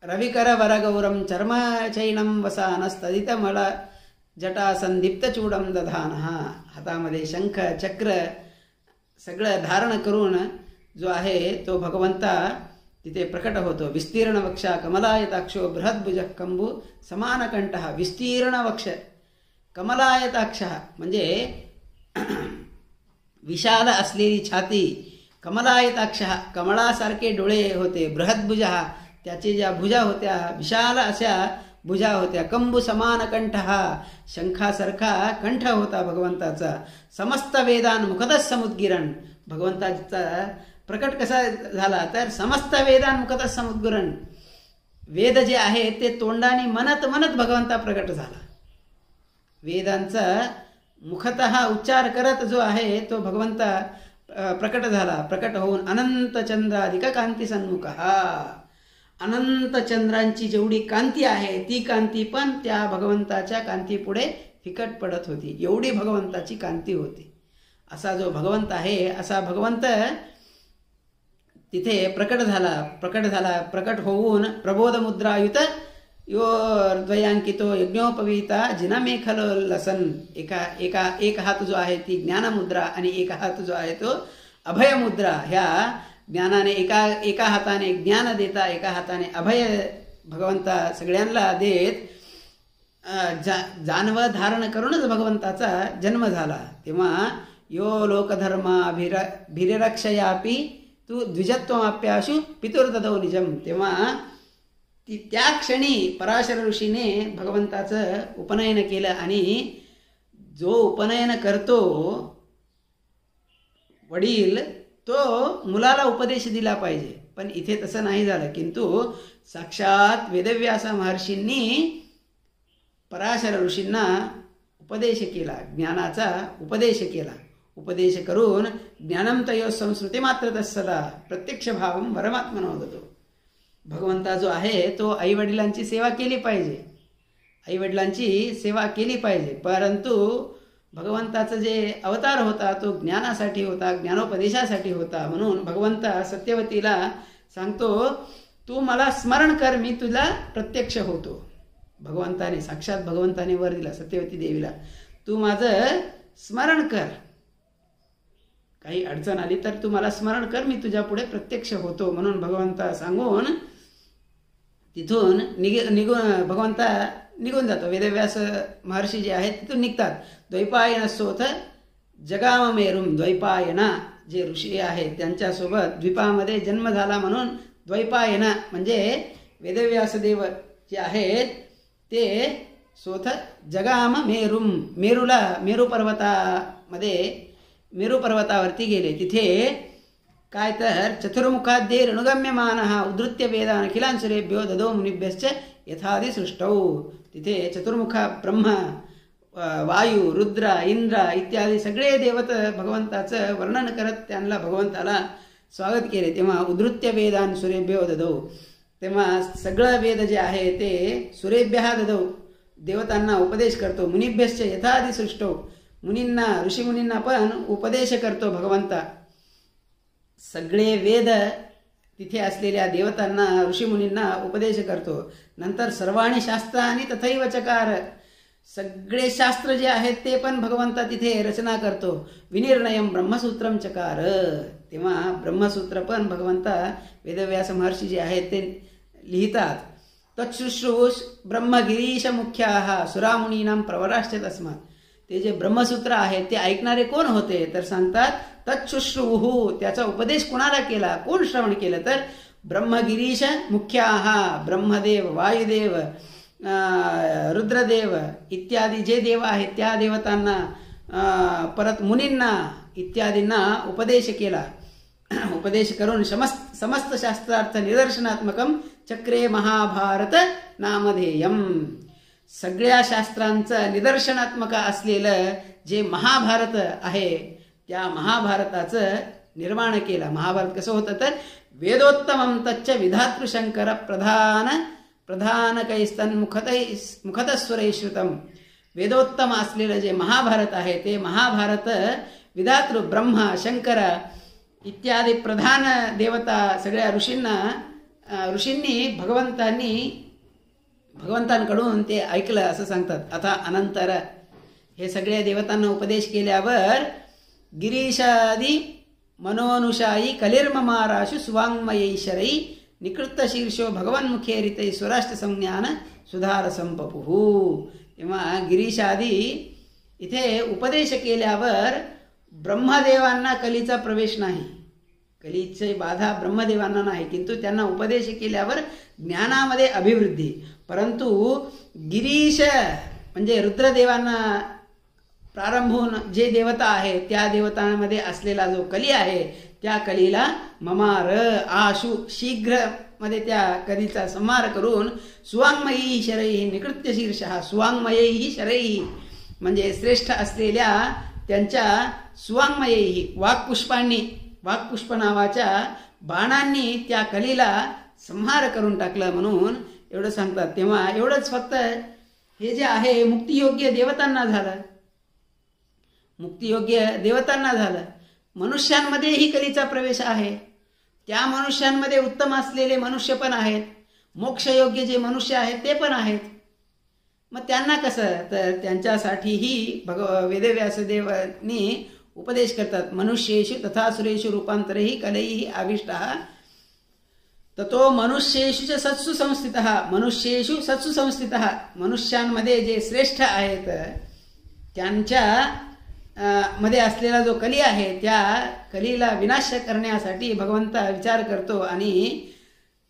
रविकर वरगौरम चर्मचैनं वसानस्तदितमल जटा संदीप्तचूडं दधानः. हातामध्ये शंख चक्र सगळं धारण करून जो आहे तो भगवंता तिथे प्रकट होतो. विस्तीर्ण वक्षा कमलायताक्षो बृहद्भुज कंबू समानकंठः. विस्तीर्ण वक्ष कमलायताक्ष म्हणजे विशाल असलेली छाती. कमलायताक्ष कमळासारखे डोळे होते. बृहद्भुज त्याचे ज्या भुजा होत्या विशाल अशा भुजा होत्या. कंबू समान कंठ शंखासारखा कंठ होता भगवंताचा. समस्त वेदान मुखतः समुद्गिरण. भगवंताचा प्रकट कसा झाला तर समस्त वेदान मुखतः समुद्गिरण. वेद जे आहे ते तोंडाने म्हणत म्हणत भगवंता प्रकट झाला. वेदांचा मुखतः उच्चार करत जो आहे तो भगवंता प्रकट झाला. प्रकट होऊन अनंत चंद्राधिक कांती सन्मुख. अनंत चंद्रांची जेवढी कांती आहे ती कांती पण त्या भगवंताच्या कांती पुढे फिकट पडत होती. एवढी भगवंताची कांती होती. असा जो भगवंत आहे असा भगवंत तिथे प्रकट झाला. प्रकट होऊन प्रबोध मुद्रायुत योर्द्वयांकितो यज्ञोपवीता जिनमेखल लसन. एक हात जो आहे ती ज्ञानमुद्रा आणि एक हात जो आहे तो अभयमुद्रा. ह्या ज्ञानाने एका हाताने ज्ञान देता एका हाताने अभय भगवंता सगळ्यांना देत जानव धारण करूनच भगवंताचा जन्म झाला. तेव्हा यो लोकधर्माभिरक्षयापि तू द्विजत्वमाप्याशु पितुर्ददौ निजम. तेव्हा त्या क्षणी पराशर ऋषीने भगवंताचं उपनयन केलं आणि जो उपनयन करतो वडील तो मुलाला उपदेश दिला पाहिजे, पण इथे तसं नाही झालं. किंतु साक्षात वेदव्यास महर्षींनी पराशर ऋषींना उपदेश केला, ज्ञानाचा उपदेश केला. उपदेश करून ज्ञानम तयो संस्कृती मात्र तत्सदा प्रत्यक्ष भावम परमात्मनो वदतो. भगवंता जो आहे तो आईवडिलांची सेवा केली पाहिजे, आईवडिलांची सेवा केली पाहिजे. परंतु भगवंताचा जे अवतार होता तो ज्ञानासाठी होता, ज्ञानोपदेशासाठी होता. म्हणून भगवंता सत्यवतीला सांगतो, तू मला स्मरण कर, मी तुला प्रत्यक्ष होतो. भगवंताने, साक्षात भगवंताने वर दिला सत्यवती देवीला, तू माझं स्मरण कर. काही अडचण आली तर तू मला स्मरण कर, मी तुझ्या पुढे प्रत्यक्ष होतो. म्हणून भगवंता सांगून तिथून भगवंता निघून जातो. वेदव्यास महर्षी जे आहेत तिथून निघतात. द्वैपायन सोथ जगाम मेरुम. द्वैपायना जे ऋषी आहेत त्यांच्यासोबत द्वीपामध्ये जन्म झाला म्हणून द्वैपायन म्हणजे वेदव्यासदेव जे आहेत ते सोथ जगाम मेरुम. मेरू पर्वतावरती गेले. तिथे काय तर चतुर्मुखाद्ये ऋणुगम्यमान उद्धृत्य वेदान अखिलान सुरेभ्यो ददो मुनिभ्यश्च यथादि सृष्टौ. तिथे चतुर्मुखा ब्रह्म, वायू, रुद्र, इंद्र इत्यादी सगळे देवत भगवंताचं वर्णन करत त्यांना भगवंताला स्वागत केले. तेव्हा उद्धृत्य वेदान सुरेभ्यो ददो. तेव्हा सगळं वेद जे आहे ते सुरेभ्यः ददो, देवतांना उपदेश करतो. मुनिभ्यश्च यथादि सृष्टौ. मुनींना, ऋषीमुनींना पण उपदेश करतो भगवंता. सगळे वेद तिथे असलेल्या देवतांना, ऋषीमुनींना उपदेश करतो. नंतर सर्वाणी शास्त्रांनी तथैव चकार. सगळे शास्त्र जे आहेत ते पण भगवंता तिथे रचना करतो. विनिर्णयम ब्रह्मसूत्रम चकार. तेव्हा ब्रह्मसूत्र पण भगवंता वेदव्यास महर्षी जे आहेत ते लिहितात. तच्छुश्रूष ब्रह्मगिरीश मुख्याः सुरामुनीनां प्रवराश्च तस्मात्. ते जे ब्रह्मसूत्र आहे ते ऐकणारे कोण होते तर सांगतात तच्छुश्रूः. त्याचा उपदेश कोणाला केला, कोण श्रवण केलं तर ब्रह्मगिरीश मुख्याः. ब्रह्मदेव, वायुदेव, रुद्रदेव इत्यादी जे देव आहेत त्या देवतांना, परत मुनींना इत्यादींना उपदेश केला. उपदेश करून समस्त शास्त्रार्थ निदर्शनात्मकम चक्रे महाभारत नामधेयम. सगळ्या शास्त्रांचं निदर्शनात्मक असलेलं जे महाभारत आहे त्या महाभारताचं निर्माण केलं. महाभारत कसं होतं तर वेदोत्तमं तच्च विधातृशंकर प्रधान कैस्तन मुखतस्वरै श्रुतम. वेदोत्तम असलेलं जे महाभारत आहे ते महाभारत विधातृ ब्रह्मा, शंकर इत्यादी प्रधान देवता सगळ्या ऋषींनी भगवंतांकडून ते ऐकलं असं सांगतात. आता अनंतर हे सगळ्या देवतांना उपदेश केल्यावर गिरीशादी मनोनुषायी कलिर्ममाराशु सुवाङ्मयैशरै निकृत्त शीर्षो भगवन्मुखेरितै स्वराष्ट्र संज्ञान सुधार संपपुः. तेव्हा गिरीशादी इथे उपदेश केल्यावर ब्रह्मदेवांना कलीचा प्रवेश नाही, कलीची बाधा ब्रह्मदेवांना नाही, किंतु त्यांना उपदेश केल्यावर ज्ञानामध्ये अभिवृद्धी. परंतु गिरीश म्हणजे रुद्रदेवांना प्रारंभून जे देवता आहे त्या देवतांमध्ये असलेला जो कली आहे त्या कलीला ममार आशु शीघ्र मध्ये त्या कलीचा संहार करून सुवाङ्मयी शरैः निकृत्य शीर्षः. सुवाङ्मयैः शरैः म्हणजे श्रेष्ठ असलेल्या त्यांच्या सुवाङ्मयैः वाक्पुष्प नावाच्या बाणांनी त्या कलीला संहार करून टाकलं म्हणून एवढं सांगतात. तेव्हा एवढंच फक्त हे जे आहे मुक्तियोग्य देवतांना झालं, मुक्तियोग्य देवतांना झालं. मनुष्यांमध्येही कलीचा प्रवेश आहे. त्या मनुष्यांमध्ये उत्तम असलेले मनुष्य पण आहेत, मोक्षयोग्य जे मनुष्य आहेत ते पण आहेत. मग त्यांना कसं तर त्यांच्यासाठीही वेदव्यासदेवांनी उपदेश करतात. मनुष्येषु तथा सुरेषु रूपांतरेही कलैहि आविष्टः ततो मनुष्येषु च सत्सु संस्थितः. मनुष्येषु सत्सु संस्थितः. मनुष्यांमध्ये जे श्रेष्ठ आहेत त्यांच्या मध्ये असलेला जो कली आहे त्या कलीला विनाश करण्यासाठी भगवंता विचार करतो आणि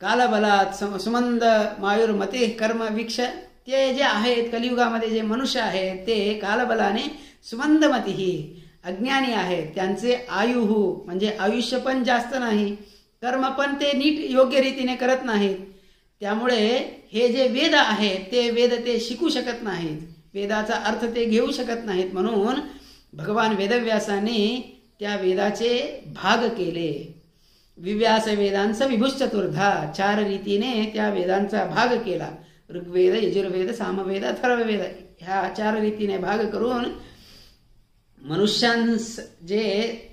कालबलात सुमंद मायुर्मते कर्म वीक्ष, ते जे आहेत कलियुगामध्ये जे मनुष्य आहेत ते कालबलाने सुमंदमतीही अज्ञानी आहेत, त्यांचे आयुहू म्हणजे आयुष्य पण जास्त नाही, कर्म पण ते नीट योग्य रीतीने करत नाहीत, त्यामुळे हे जे वेद आहेत ते वेद ते शिकू शकत नाहीत, वेदाचा अर्थ ते घेऊ शकत नाहीत. म्हणून भगवान वेदव्यासाने त्या वेदाचे भाग केले. विव्यास वेदांचा विभुश्चतुर्धा, 4 रीतीने त्या वेदांचा भाग केला. ऋग्वेद, यजुर्वेद, सामवेद, अथर्ववेद ह्या 4 रीतीने भाग करून मनुष्यांस जे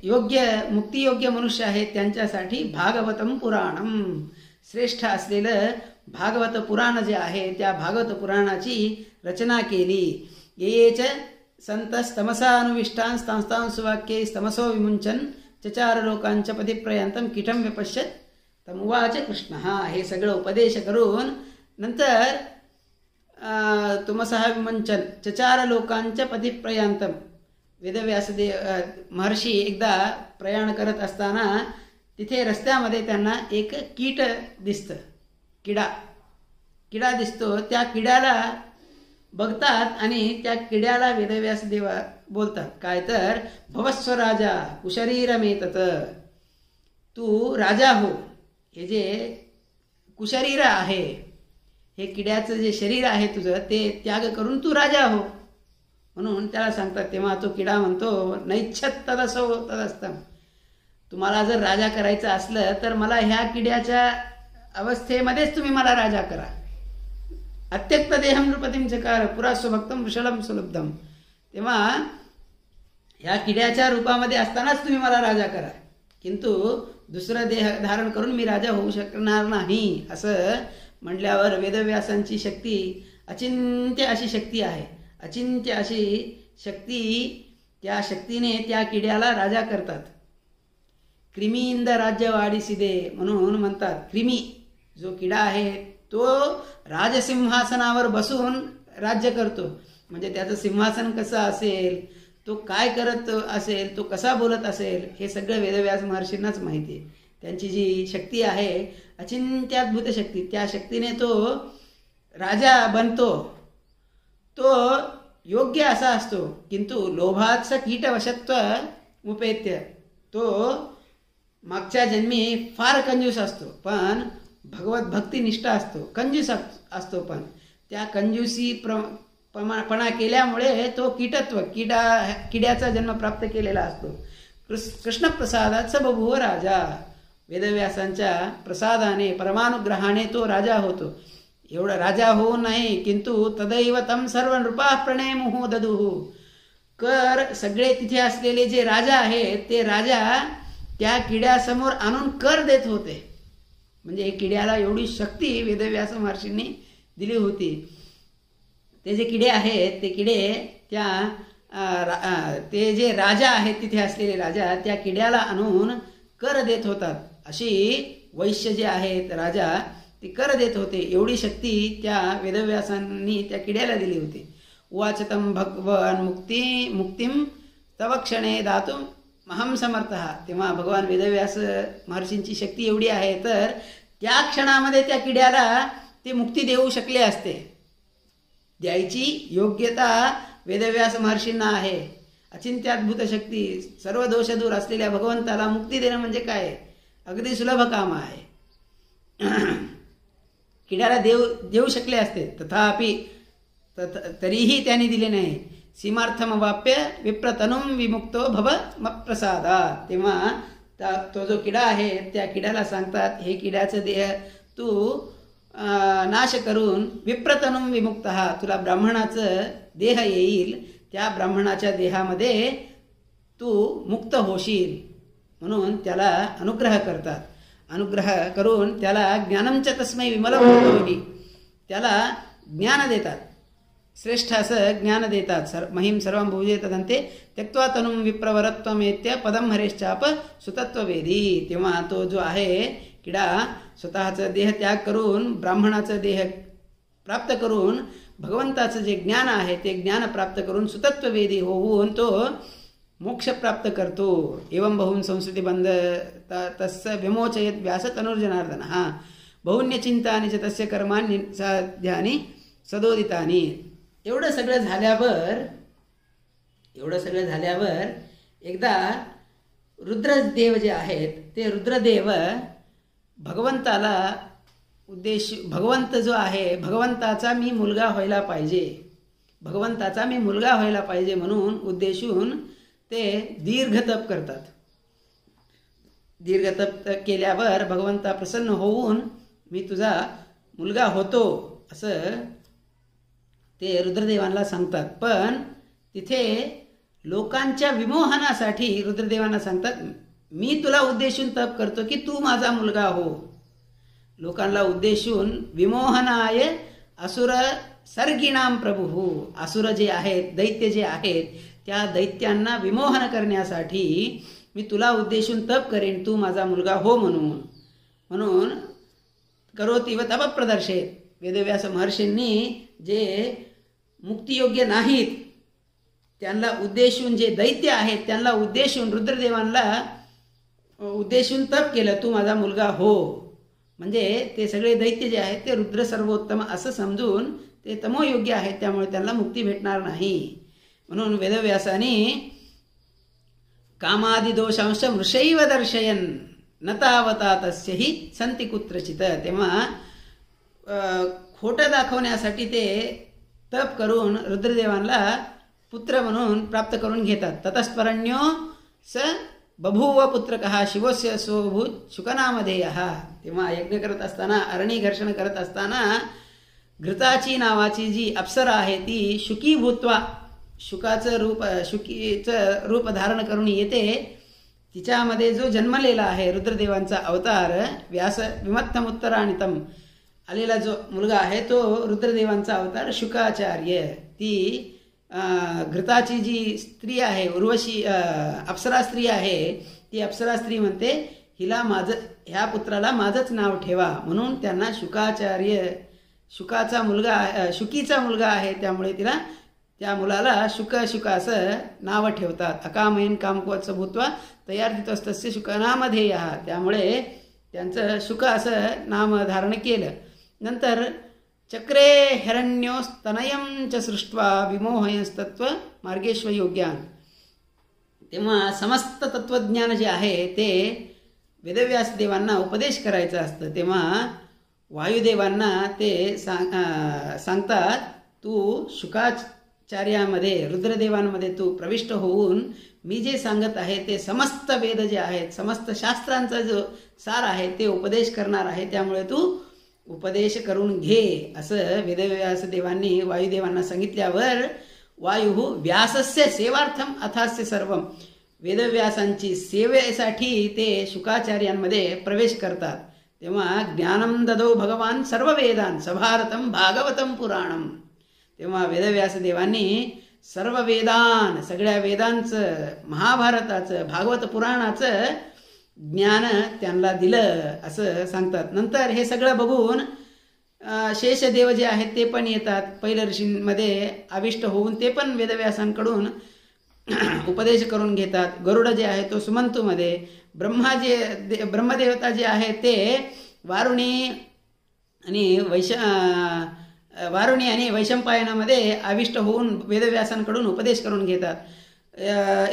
योग्य मुक्तियोग्य मनुष्य आहेत त्यांच्यासाठी भागवतम पुराणम, श्रेष्ठ असलेलं भागवत पुराण जे आहे त्या भागवत पुराणाची रचना केली. येच संतस्तमसानुविष्टान स्थांस्तां सुवाक्यैस्तमसो विमुंचन चचार लोकांच पतिप्रयंतम कीटम व्यपश्यत तमुवाच कृष्ण. हे सगळं उपदेश करून नंतर तुमसः विमुंचन चचार लोकांच पतिप्रयंतम, वेदव्यासदेव महर्षी एकदा प्रयाण करत असताना तिथे रस्त्यामध्ये त्यांना एक कीट दिसतं, किडा दिसतो. त्या किड्याला बघतात आणि त्या किड्याला वेदव्यासदेव बोलतात काय तर भवस्व राजा कुशरीरमेतत, तू राजा हो, हे जे कुशरीर आहे हे किड्याचं जे शरीर आहे तुझं ते त्याग करून तू राजा हो म्हणून त्याला सांगतात. तेव्हा तो किडा म्हणतो नैच्छत तदसो तदस्तम, तुम्हाला जर राजा करायचं असलं तर मला ह्या किड्याच्या अवस्थेमध्येच तुम्ही मला राजा करा. अत्यक्त देहम नृपतीम चकार पुरा स्वभक्तम वृषलम सुलब्धम, तेव्हा ह्या किड्याच्या रूपामध्ये असतानाच तुम्ही मला राजा करा, किंतु दुसरं देह धारण करून मी राजा होऊ शकणार नाही. असं म्हटल्यावर वेदव्यासांची शक्ती अचिंत्य अशी शक्ती आहे, अचिंत्य अशी शक्ती, त्या शक्तीने त्या किड्याला राजा करतात. क्रिमींद राज्य वाढीसिदे म्हणून म्हणतात. क्रिमी जो किडा आहे तो राजसिंहासनावर बसून राज्य करतो, म्हणजे त्याचं सिंहासन कसं असेल, तो काय करत असेल, तो कसा बोलत असेल, हे सगळं वेदव्यास महर्षींनाच माहिती आहे. त्यांची जी शक्ती आहे अचिंत्याद्भुत शक्ती, त्या शक्तीने तो राजा बनतो. तो योग्य असा असतो, किंतु लोभाच कीटवशत्व उपेत्य, तो मागच्या जन्मी फार कंजूस असतो, पण भगवत भक्तिनिष्ठ असतो, कंजूस असतो, पण त्या कंजूसी पणा केल्यामुळे तो किड्याचा जन्म प्राप्त केलेला असतो. कृष्णप्रसादात सबभूव राजा, वेदव्यासांच्या प्रसादाने परमानुग्रहाने तो राजा होतो. एवढा राजा होऊ नाही, किंतु तदैव तम सर्व नृपाः प्रणेमुः ददुः, कर सगळे तिथे असलेले जे राजा आहेत ते राजा त्या किड्यासमोर आणून कर देत होते. म्हणजे किड्याला एवढी शक्ती वेदव्यास महर्षींनी दिली होती. ते जे किडे आहेत ते किडे ते जे राजा आहेत तिथे असलेले राजा त्या किड्याला आणून कर देत होतात. अशी वैश्य जे आहेत राजा ते कर देत होते. एवढी शक्ती त्या वेदव्यासांनी त्या किड्याला दिली होती. उवाचतम भगवान मुक्तिम तव क्षणे दातुम महम समर्थः, तेव्हा भगवान वेदव्यास महर्षींची शक्ती एवढी आहे तर त्या क्षणामध्ये त्या किड्याला ते मुक्ती देऊ शकले असते. द्यायची योग्यता वेदव्यास महर्षींना आहे. अचिंत्याद्भुत शक्ती, सर्व दोष दूर असलेल्या भगवंताला मुक्ती देणं म्हणजे काय, अगदी सुलभ काम आहे. किड्याला देऊ शकले असते, तथापि तरीही त्यांनी दिले नाही. सीमार्थम वाप्य विप्रतनुम विमुक्तो भव मत्प्रसादात, तेव्हा तो जो किडा आहे त्या किड्याला सांगतात हे किड्याचं देह तू नाश करून विप्रतनुम विमुक्त, तुला ब्राह्मणाचं देह येईल, त्या ब्राह्मणाच्या देहामध्ये तू मुक्त होशील म्हणून त्याला अनुग्रह करतात. अनुग्रह करून त्याला ज्ञानंच तस्मै विमलं होती, त्याला ज्ञान देतात, श्रेष्ठ असं ज्ञान देतात. महिम सर्वं भुजे तदंते त्यक्त्वा तनुं विप्रवरत्वमेत्य पदम हरेश्चाप सुतत्ववेदी, तेव्हा तो जो आहे किडा स्वतःचा देह त्याग करून ब्राह्मणाचा देह प्राप्त करून भगवंताचं जे ज्ञान आहे ते ज्ञान प्राप्त करून सुतत्ववेदी होऊन तो मोक्ष प्राप्त करतो. एवं बहुन संस्कृती बंध तस्य विमोचयत व्यास तनुर्जनार्दन. बहुन्यचिंतानी च तस्य कर्माणि साध्यानी सदोदितानी. एवढं सगळं झाल्यावर एकदा रुद्रदेव जे आहेत ते रुद्रदेव भगवंताला भगवंत जो आहे भगवंताचा मी मुलगा व्हायला पाहिजे म्हणून उद्देशून ते दीर्घतप करतात. दीर्घतप केल्यावर भगवंता प्रसन्न होऊन मी तुझा मुलगा होतो असं ते रुद्रदेवांना सांगतात. पण तिथे लोकांच्या विमोहनासाठी रुद्रदेवांना सांगतात मी तुला उद्देशून तप करतो की तू माझा मुलगा हो. लोकांना उद्देशून विमोहनाय असुर सर्गिणाम प्रभू. असुर जे आहेत दैत्य जे आहेत त्या दैत्यांना विमोहन करण्यासाठी मी तुला उद्देशून तप करेन तू माझा मुलगा हो म्हणून करोती व तप प्रदर्शेत. वेदव्यास महर्षींनी जे मुक्तियोग्य नाहीत त्यांना उद्देशून जे दैत्य आहेत त्यांना उद्देशून रुद्रदेवांना उद्देशून तप केलं तू माझा मुलगा हो. म्हणजे ते सगळे दैत्य जे आहेत ते रुद्र सर्वोत्तम असं समजून ते तमोयोग्य आहेत त्यामुळे त्यांना मुक्ती भेटणार नाही. म्हणून वेदव्यासाने कामादि दोषांश मृषैव दर्शयन न तावता तस्यहि संति कुत्रचित. तेव्हा खोटं दाखवण्यासाठी ते तप करून रुद्रदेवांना पुत्र म्हणून प्राप्त करून घेतात. ततस्परण्यो स बभूव पुत्रकः शिवस्य सोभूत शुकनामधेयः. तेव्हा यज्ञ करत असताना अरणी घर्षण करत असताना घृताची नावाची जी अप्सरा आहे ती शुकी भूत्वा शुकीचं रूप धारण करून येते. तिच्यामध्ये जो जन्मलेला आहे रुद्रदेवांचा अवतार व्यास विमत्तमुत्तराणितम आलेला जो मुलगा आहे तो रुद्रदेवांचा अवतार शुकाचार्य. ती घृताची जी स्त्री आहे उर्वशी अप्सरा स्त्री आहे ती अप्सरा स्त्री म्हणते ह्या पुत्राला माझंच नाव ठेवा म्हणून त्यांना शुकाचार्य शुकीचा मुलगा आहे त्यामुळे तिला त्या मुलाला शुक असं नाव ठेवतात. अकामयन कामकोत्स भूत्वा तयार्दितस्तस्य शुकनामधेयः. त्यामुळे त्यांचं शुक असं नाम धारण केलं. नंतर चक्रे हिरण्योस्तनयं च सृष्ट्वा विमोहयस्तत्व मार्गेश्व योग्यान. तेव्हा समस्त तत्वज्ञान जे आहे ते वेदव्यास देवांना उपदेश करायचं असतं. तेव्हा वायुदेवांना ते सांगतात तू शुकाचार्यामध्ये रुद्रदेवांमध्ये तू प्रविष्ट होऊन मी जे सांगत आहे ते समस्त वेद जे आहेत समस्त शास्त्रांचा जो सार आहे ते उपदेश करणार आहे त्यामुळे तू उपदेश करून घे असं वेदव्यास देवांनी वायुदेवांना सांगितल्यावर वायु व्यासस्य सेवार्थम अथास्य सर्वम. वेदव्यासांची सेवेसाठी ते शुकाचार्यांमध्ये प्रवेश करतात. तेव्हा ज्ञानम ददो भगवान सर्व वेदान सभारतम भागवतम पुराणम. तेव्हा वेदव्यास देवांनी सर्व वेदान सगळ्या वेदांचं महाभारताचं भागवत पुराणाचं ज्ञान त्यांना दिलं असं सांगतात. नंतर हे सगळं बघून शेषदेव जे आहेत ते पण येतात पहिल्या ऋषींमध्ये आविष्ट होऊन ते पण वेदव्यासांकडून उपदेश करून घेतात. गरुड जे आहे तो सुमंतूमध्ये ब्रह्मदेवता जे आहे ते वारुणी आणि वैशंपायनामध्ये आविष्ट होऊन वेदव्यासांकडून उपदेश करून घेतात.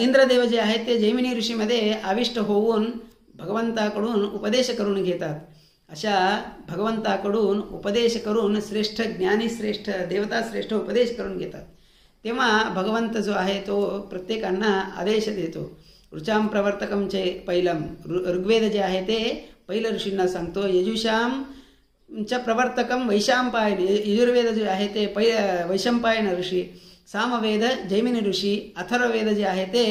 इंद्रदेव जे आहेत ते जैमिनी ऋषीमध्ये आविष्ट होऊन भगवंताकडून उपदेश करून घेतात. अशा भगवंताकडून उपदेश करून श्रेष्ठ ज्ञानी श्रेष्ठ देवता श्रेष्ठ उपदेश करून घेतात. तेव्हा भगवंत जो आहे तो प्रत्येकांना आदेश देतो. ऋचाम प्रवर्तकम चे पहिलम. ऋग्वेद जे आहे ते पहिलं ऋषींना सांगतो. यजुषाम च प्रवर्तकम वैशंपायन. यजुर्वेद जे आहे ते वैशंपायन ऋषी. सामवेद जैमिनी ऋषी. अथर्ववेद जे आहे ते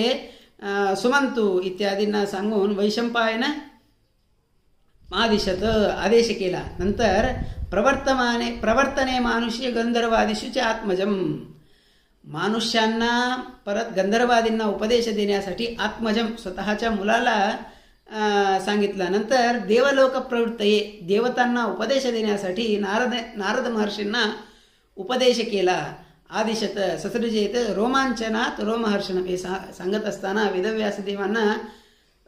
सुमंतू इत्यादींना सांगून वैशंपायन आदिशत आदेश केला. नंतर प्रवर्तने मानुष्य गंधर्वादिषु च आत्मजम. मानुष्यांना परत गंधर्वादींना उपदेश देण्यासाठी आत्मजम स्वतःच्या मुलाला सांगितलं. नंतर देवलोक प्रवृत्तये देवतांना उपदेश देण्यासाठी नारद महर्षींना उपदेश केला. आदिशत ससृजेत रोमांचनात रोमहर्षणम हे सांगत असताना वेदव्यास देवांना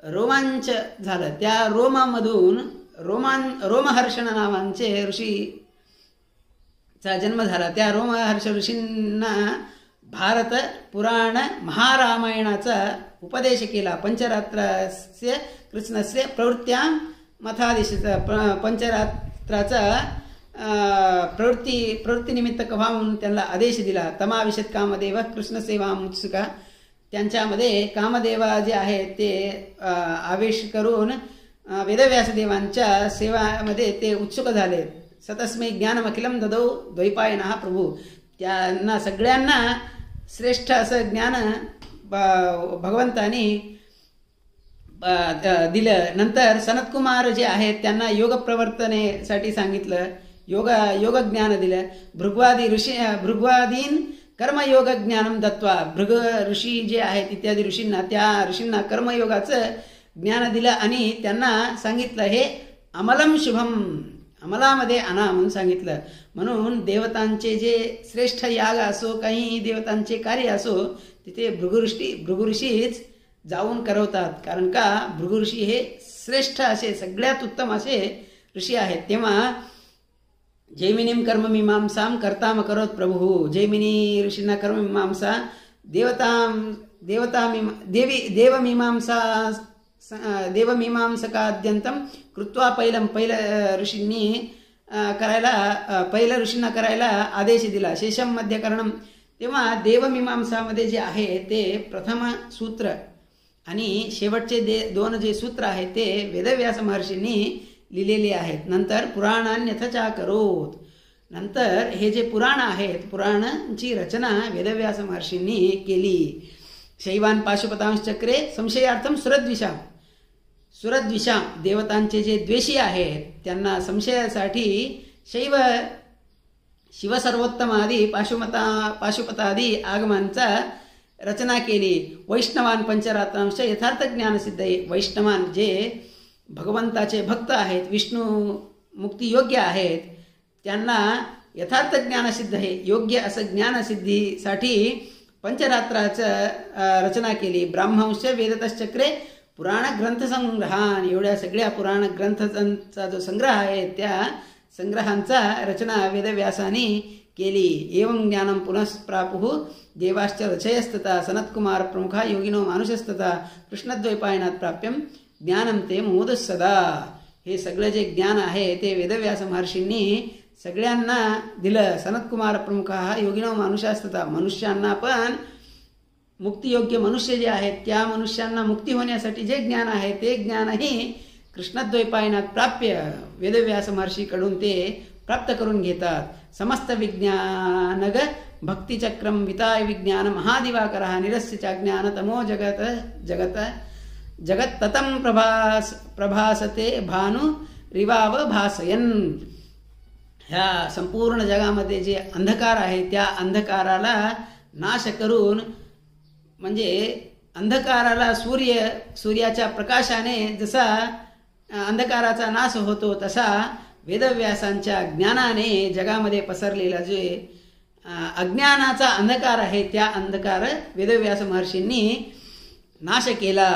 रोमांच झालं. त्या रोमामधून रोमहर्षण नावांचे ऋषीचा जन्म झाला. त्या रोमहर्ष ऋषींना भारत पुराण महारामायणाचा उपदेश केला. पंचरात्रास्य कृष्णस्य प्रवृत्त्यां मथादिशत पंचरात्राचा प्रवृत्तीनिमित्त कव्हा म्हणून त्यांना आदेश दिला. तमाविशत कामदेव कृष्णसेवाम उत्सुका त्यांच्यामध्ये कामदेवा जे आहेत ते आवेश करून वेदव्यासदेवांच्या सेवामध्ये ते उत्सुक झाले. सतस्मै ज्ञानमखिलम ददौ द्वैपायनः प्रभू त्यांना सगळ्यांना श्रेष्ठ असं ज्ञान भगवंतानी दिलं. नंतर सनतकुमार जे आहेत त्यांना योग प्रवर्तनेसाठी सांगितलं, योग ज्ञान दिलं. भृग्वादीन कर्मयोग ज्ञानम दत्वा भृग ऋषी जे आहेत इत्यादी ऋषींना त्या ऋषींना कर्मयोगाचं ज्ञान दिलं आणि त्यांना सांगितलं हे अमलम शुभम अमलामध्ये आणा म्हणून सांगितलं. म्हणून देवतांचे जे श्रेष्ठ याग असो काही देवतांचे कार्य असो तिथे भृगुऋषीच जाऊन करवतात. कारण का भृगुऋषी हे श्रेष्ठ असे सगळ्यात उत्तम असे ऋषी आहेत. तेव्हा जैमिनीम कर्ममीमांसाम कर्ताम करोत प्रभू जैमिनी ऋषींना कर्ममीमांसा देवमीमांसकाद्यंतम कृत्वा पहिलं ऋषींना करायला आदेश दिला. शेषम मध्यकरणम. तेव्हा देवमीमांसामध्ये जे आहे ते प्रथम सूत्र आणि शेवटचे दोन जे सूत्र आहेत ते वेदव्यास महर्षींनी लिहिलेली आहेत. नंतर पुराणान्यथचा करोत. नंतर हे जे पुराण आहेत पुराणांची रचना वेदव्यास महर्षींनी केली. शैवान पाशुपतांश्चक्रे संशयार्थम सुरद्विषाम देवतांचे जे द्वेषी आहेत त्यांना संशयासाठी शिवसर्वोत्तमादी पाशुपतादी आगमांचा रचना केली. वैष्णवान पंचरात्रांश यथार्थ ज्ञानसिद्ध. वैष्णवान जे भगवंताचे भक्त आहेत विष्णू मुक्ती योग्य आहेत त्यांना यथार्थ ज्ञानसिद्ध आहे योग्य असं ज्ञानसिद्धीसाठी पंचरात्राचं रचना केली. ब्राह्मंश वेदतश्चक्रे पुराण ग्रंथसंग्रहान. एवढ्या सगळ्या पुराण ग्रंथांचा जो संग्रह आहे त्या संग्रहांचा रचना वेदव्यासाने केली. एवं ज्ञानम पुनःप्रापुः देवाश्च रचयस्तथा सनत्कुमार प्रमुखा योगिनो मानुषस्तथा कृष्णद्वैपायनात प्राप्यम ज्ञानम ते मोदः सदा. हे सगळं जे ज्ञान आहे ते वेदव्यास महर्षींनी सगळ्यांना दिलं. सनत्कुमार प्रमुखा योगिनो मानुषास्तथा मनुष्यांना पण मुक्तियोग्य मनुष्य जे आहेत त्या मनुष्यांना मुक्ती होण्यासाठी जे ज्ञान आहे ते ज्ञानही कृष्णद्वैपायनात प्राप्य वेदव्यास महर्षीकडून ते प्राप्त करून घेतात. समस्त विज्ञानग भक्तिचक्रम विताय विज्ञान महादिवाकरः निरस्य च ज्ञान तमो जगत ततम प्रभासते भानु रिवाव भासयन. ह्या संपूर्ण जगामध्ये जे अंधकार आहे त्या अंधकाराला नाश करून म्हणजे अंधकाराला सूर्याच्या प्रकाशाने जसा अंधकाराचा नाश होतो तसा वेदव्यासांच्या ज्ञानाने जगामध्ये पसरलेला जे अज्ञानाचा अंधकार आहे त्या अंधकार वेदव्यास महर्षींनी नाश केला.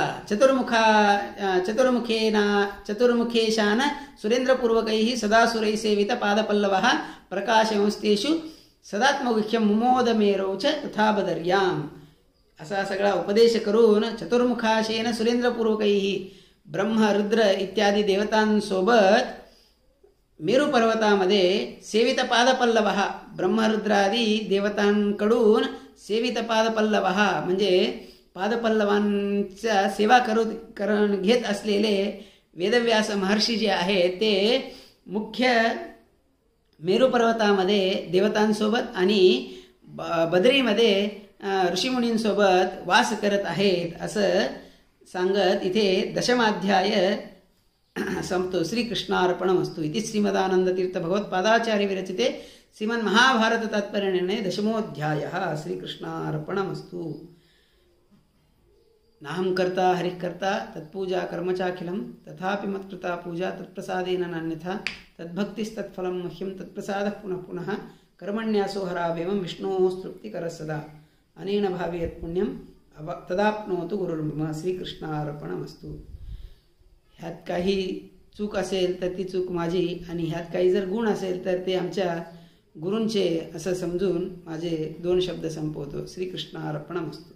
चतुर्मुखेशान सुरेंद्रपूर्वकैः सदासुरैः सेवित पादपल्लवः प्रकाशंस्तेषु सदात्मगुह्यं मुमोदमेरौ च तथा बदर्याम. असा सगळा उपदेश करून चतुर्मुखाशेन सुरेंद्रपूर्वकैः ब्रह्म रुद्र इत्यादी देवतांसोबत मेरू पर्वतामध्ये सेवित पादपल्लवः ब्रह्मरुद्रादी देवतांकडून सेवित पादपल्लवः म्हणजे पादपल्लवांचा सेवा करून घेत असलेले वेदव्यास महर्षी जे आहेत ते मुख्य मेरू पर्वतामध्ये देवतांसोबत आणि बद्रीमध्ये ऋषीमुनींसोबत वास करत आहेत असं सांगत इथे दशमाध्याय संपतो. श्रीकृष्णार्पणमस्तु इति श्रीमदानंदतीर्थ भगवत्पादाचार्य विरचिते श्रीमन्महाभारत तात्पर्यनिर्णये दशमोऽध्यायः. श्रीकृष्णार्पणमस्तु. नाहं कर्ता हरिः कर्ता तत्पूजा कर्म चाखिलं तथापि मत्कृता पूजा तत्प्रसादेन नान्यथा तद्भक्तिस्तत्फलं मह्यं तत्प्रसादः पुनः पुनः कर्मण्यासो हरावेमं विष्णोः तृप्तिकर सदा अनेन भावी यत् पुण्यम तदाप्नोतु गुरुर्मम. श्रीकृष्णार्पणमस्तु. ह्यात काही चूक असेल तर ती चूक माझी आणि ह्यात काही जर गुण असेल तर ते आमच्या गुरूंचे असं समजून माझे 2 शब्द संपवतो. श्रीकृष्णार्पणमस्तु.